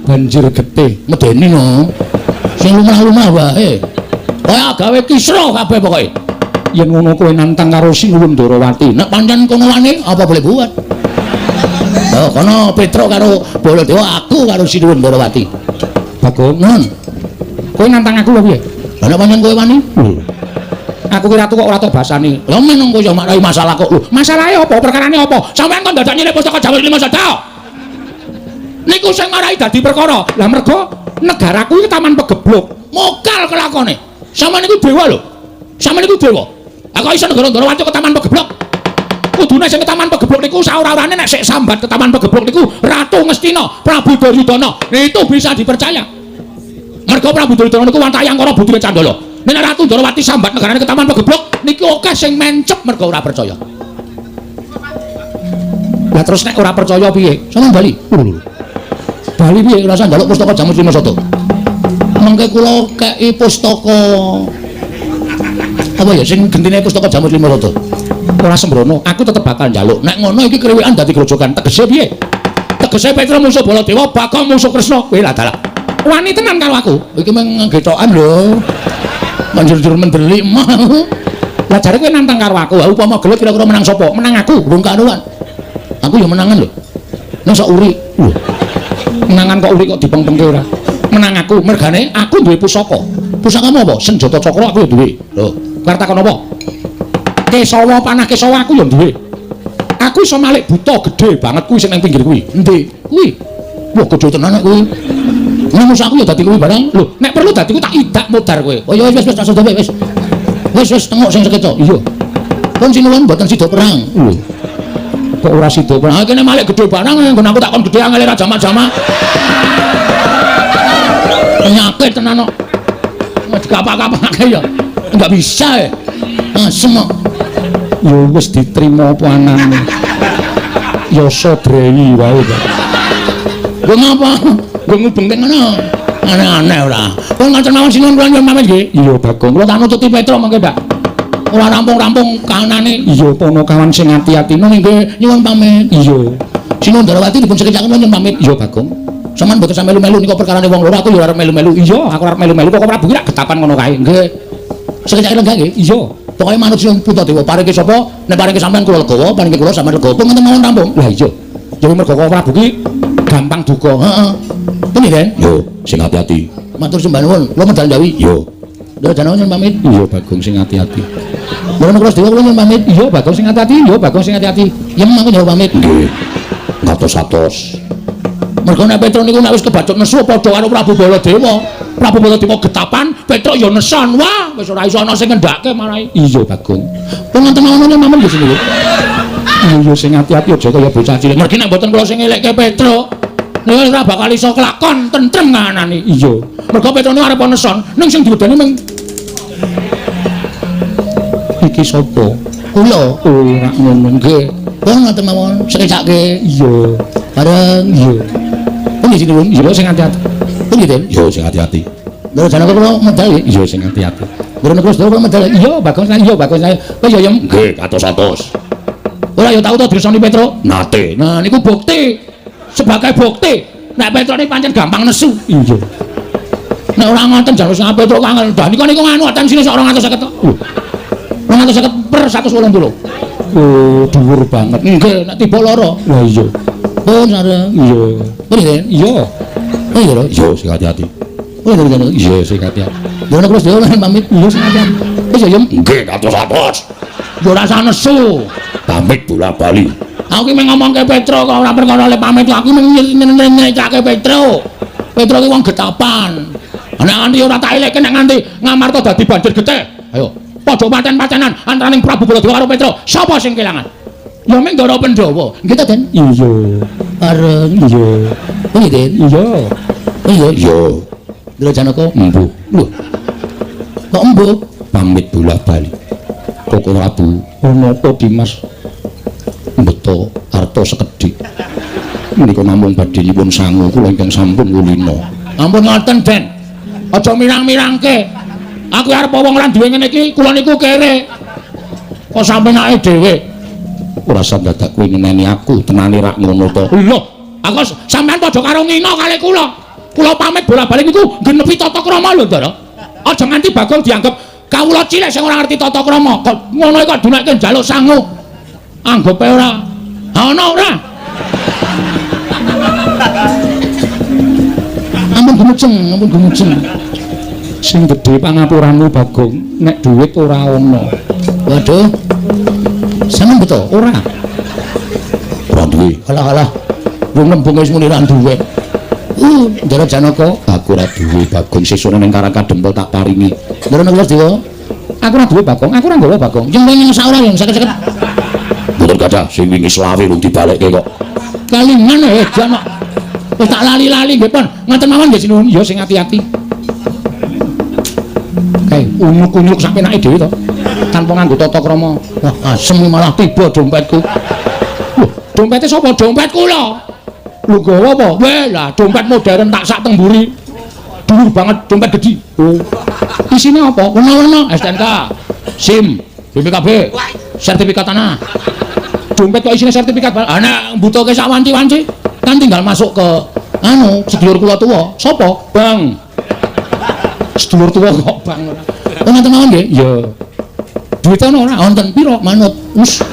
Banjir getih medeni no. Sing lumrah-lumrah wae. Kaya gawe kisruh kabeh pokoke. Yen ngono kowe nantang karo Sinuwun Ndarawati, nek pancen kono wani apa boleh buat. Oh, kono Petruk karo Baladewa, aku karo Sinuwun Ndarawati. Bagong, kowe nantang aku lho piye? Lah nek pancen kowe wani? Aku ki ratu kok ora tau basane. Lha meneng kok ya makrai masalah kok. Lho, masalahe apa? Perkarane apa? Sampeyan kok dadak nyilih pustaka Jamus Limasada. Niku sing marai dadi perkara. Lah mergo negaraku iki taman pegeblok. Mokal kelakone. Sampeyan niku dewa lho. Sampeyan niku dewa. Lah kok iso negara Ndarawati ke taman pegeblok? Kudune sing ke taman pegeblok niku saora-orane nek sik sambat ke taman pegeblok niku Ratu Ngastina, Prabu Duryudana. Itu bisa dipercaya. Mergo Prabu Duryudana niku wantayang karo budune Candala. Nek Ratu Ndarawati sambat negarane ke taman pegeblok niki akeh sing mencep mergo ora percaya. Lah terus nek ora percaya piye? Sampeyan bali. Bali piye rasa njaluk pustaka Jamus Limasada. Mengke kula kei pustaka apa ya sing gentine pustaka Jamus Limasada. Ora sembrono, aku tetep bakal njaluk. Nek ngono iki kriwikan dadi grojogan. Tegese piye? Tegese Petruk mungsuh Baladewa, Bagong mungsuh Kresna. Kowe lah dalah. Wani tenan karo aku. Iki mung getokan lho. Manjur-jur mendelik mah. Lah jare kowe nantang karo aku, upama gelut kira-kira menang sapa? Menang aku, urung karuan. Aku ya menangan lho. Nek sok uri. Lho. Menangan kok uri kok dipeng-pengke ora. Menang aku, mergane aku duwe pusaka. Pusakamu apa? Senjata cakra aku ya duwe. Lho, kowe takon apa? Kesawa panah kesawa aku ya duwe. Aku iso malik buta gedhe banget kuwi sing nang pinggir kuwi. Endi? Kuwi. Wah, gedhe tenan kuwi. Nek musuhku ya dadi kuwi barang. Lho, nek perlu dadi ku tak idak modar kowe. Oh ya wis tak sedo wis. Wis tengok sing seketo. Iya. Kon Sinuwun mboten sida perang. Lho. Kok ora sida perang? Kene malik gedhe barang nggon aku takon gedhe angel ra jamak-jamak. Penyakit tenan kok. Dikapak-kapake ya. Enggak bisa ya. Semok. Ya wis diterima apa anane. Ya sodrewi wae. Kok ngapa? Kok ngubengke ngono? Aneh-aneh ora. Kok ngancen mawon Sinuwun kula nyuwun pamit nggih. Iya Bagong, kula tak nututi Petruk mengke ndak. Ora rampung-rampung kahanane. Iya ponokawan sing ati-ati nggih nyuwun pamit. Iya. Sinuwun Ndarawati dipun sekecaken nyuwun pamit. Iya Bagong. Sampeyan mboten sampe melu-melu nika perkarane wong loro aku ya arep melu-melu. Iya, aku arep melu-melu kok Prabu ki rak getapan ngono kae. Nggih. Sekecaken lenggah nggih. Iya. Pokoke manut sing Puntadewa paringi sapa? Nek paringi sampeyan kula legawa, paringi kula sampeyan legawa. Ngoten mawon rampung. Lah iya. Jadi mergo Prabu ki gampang duka. Heeh. Bener kan? Yo, sing hati-hati. Matur sembah nuwun. Kula medal Jawi. Yo. Lha jane nyuwun pamit. Iya, Bagong sing hati-hati. Nuwun kula sedaya kula nyuwun pamit. Iya, Bagong sing hati-hati. Yo, Bagong sing hati-hati. Yen mangke nyuwun pamit. Nggih. Ngatos-atos. Mergo nek Petruk niku nek wis kebacut nesu padha karo Prabu Baladewa. Prabu Baladewa getapan, Petruk ya nesan. Wah, wis ora iso ana sing ngendhake marahi. Iya, Bagong. Kok ngoten mawon mawon nggih sini. Iya, sing hati-hati aja kaya bocah cilik. Mergi nek mboten kula sing ngelekke Petruk. Nek ora bakal iso kelakon tentrem nganane. Iya. Mergo Petrone arep neson, ning sing diwedeni mung iki sapa? Kula. Oh, ora ngono nggih. Wong ngoten mawon, sekecake. Iya. Bareng iya. Pundi sing nuwun? Iya sing ati-ati. Pundi Den? Iya sing ati-ati. Lho jane kula medal nggih. Iya sing ati-ati. Lho kula sedaya medal. Iya, Bagong saya iya Bagong saya. Kowe ya yem nggih katos-atos. Ora ya tau to dirsani Petro? Nate. Nah niku bukti. Sebagai bukti nek Petro ini pancen gampang nesu. Iya. Nek ora ngoten jaluk sing Petro kok angel. Dah niku nganu tensine sok 250 tok. 250 per 180. Oh, dhuwur banget. Nggih, nek tiba lara. Lah iya. Pun sareng. Iya. Priden? Iya. Oh iya lho. Iya, sing hati-hati. Oh iya, iya sing hati-hati. Yo nek wis dhewe pamit. Iya sing hati-hati. Wis ya, nggih, katos-atos. Yo ora usah nesu. Pamit bola-bali. Aku ki ngomongke Petro kok ora perkara le pamit aku nyenyekake Petro. Petro ki wong getapan. Nek nganti ora tak elekke nek nganti ngamarta dadi banjir getih. Ayo, padha paten-patenan antaraning Prabu Baladewa karo Petro. Sapa sing kelangan? Ya mung Ndara Pandhawa. Nggih ta, Den? Iya. Areng iya. Oh iya, Den? Iya. Oh iya. Iya. Ndara Janaka embuh. Lho. Kok embuh? Pamit bola-bali. Koko Prabu. Ono apa Dimas? Beto arta sekedhik menika namung badhe nyuwun sangu kula ingkang sampun kulina. Ampun ngoten, Den. Aja mirang-mirangke. Aku arep wong lan duwe ngene iki, kula niku kere. Kok sampenake dhewe. Ora usah dadak kowe ngeneni aku, tenane rak ngono to. Lho, aku sampean padha karo ngina kali kula. Kula pamit bola-bali niku genepi tata krama lho, Ndara. Aja nganti Bagong dianggep kawula cilik sing ora ngerti tata krama. Kok ngono kok dunekke njaluk sangu. Anggope ora ana ora ampun gemujeng sing gedhe pangapuranmu Bagong nek dhuwit ora ana. Waduh sampeyan beto ora duwe alah wong nembung wis muni ra duwe. Ndara Janaka aku ora duwe Bagong sesone ning Karaka Dempel tak paringi. Ndara Nagara Dewa aku ora duwe Bagong, aku ora nggawa Bagong. Yen pengen sak ora yang seket-seket mboten gadah sing wingi selawe lho dibalekke kok. Kalingan jan kok. Wis tak lali-lali nggih pun. Ngoten mawon nggih sinuwun ya sing ati-ati. Kae unyuk-unyuk sak penake dhewe to. Tanpa nganggo tata krama. Wah, asem malah tiba dompetku. Lho, dompete sapa? Dompet kula. Lho nggawa apa? Weh, lah dompet modern tak sak temburi. Dhuwur banget dompet gedhi. Oh. Isine apa? Warna-warna STNK, SIM, BPKB, sertifikat tanah. Dompet kok isine sertifikat barang. Nek mbutuhke sak wanci-wanci kan tinggal masuk ke sedulur kula tuwa. Sapa? Bang. Sedulur tuwa kok Bang. Ngoten mawon nggih? Ya. Duit ana ora? Wonten pira manut? Wis.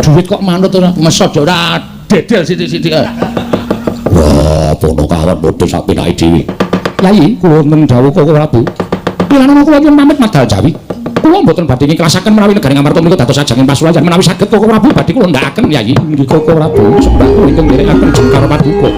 Duit kok manut ora? Mesot ora dedel sithik-sithik. Wah, pono kawan bodho sak penake dhewe. Yai, kula wonten dawuh Koko Prabu. Pilanana kula nyuwun pamit madal Jawi. Kula mboten badhe ngiklasaken menawi negari Ngamarta menika dados ajenging pasulayan menawi saged Koko Prabu badhe kula ndhakaken Yai. Nggih Koko Prabu, sebab kula ingkang nderekaken Jengkar Paduka.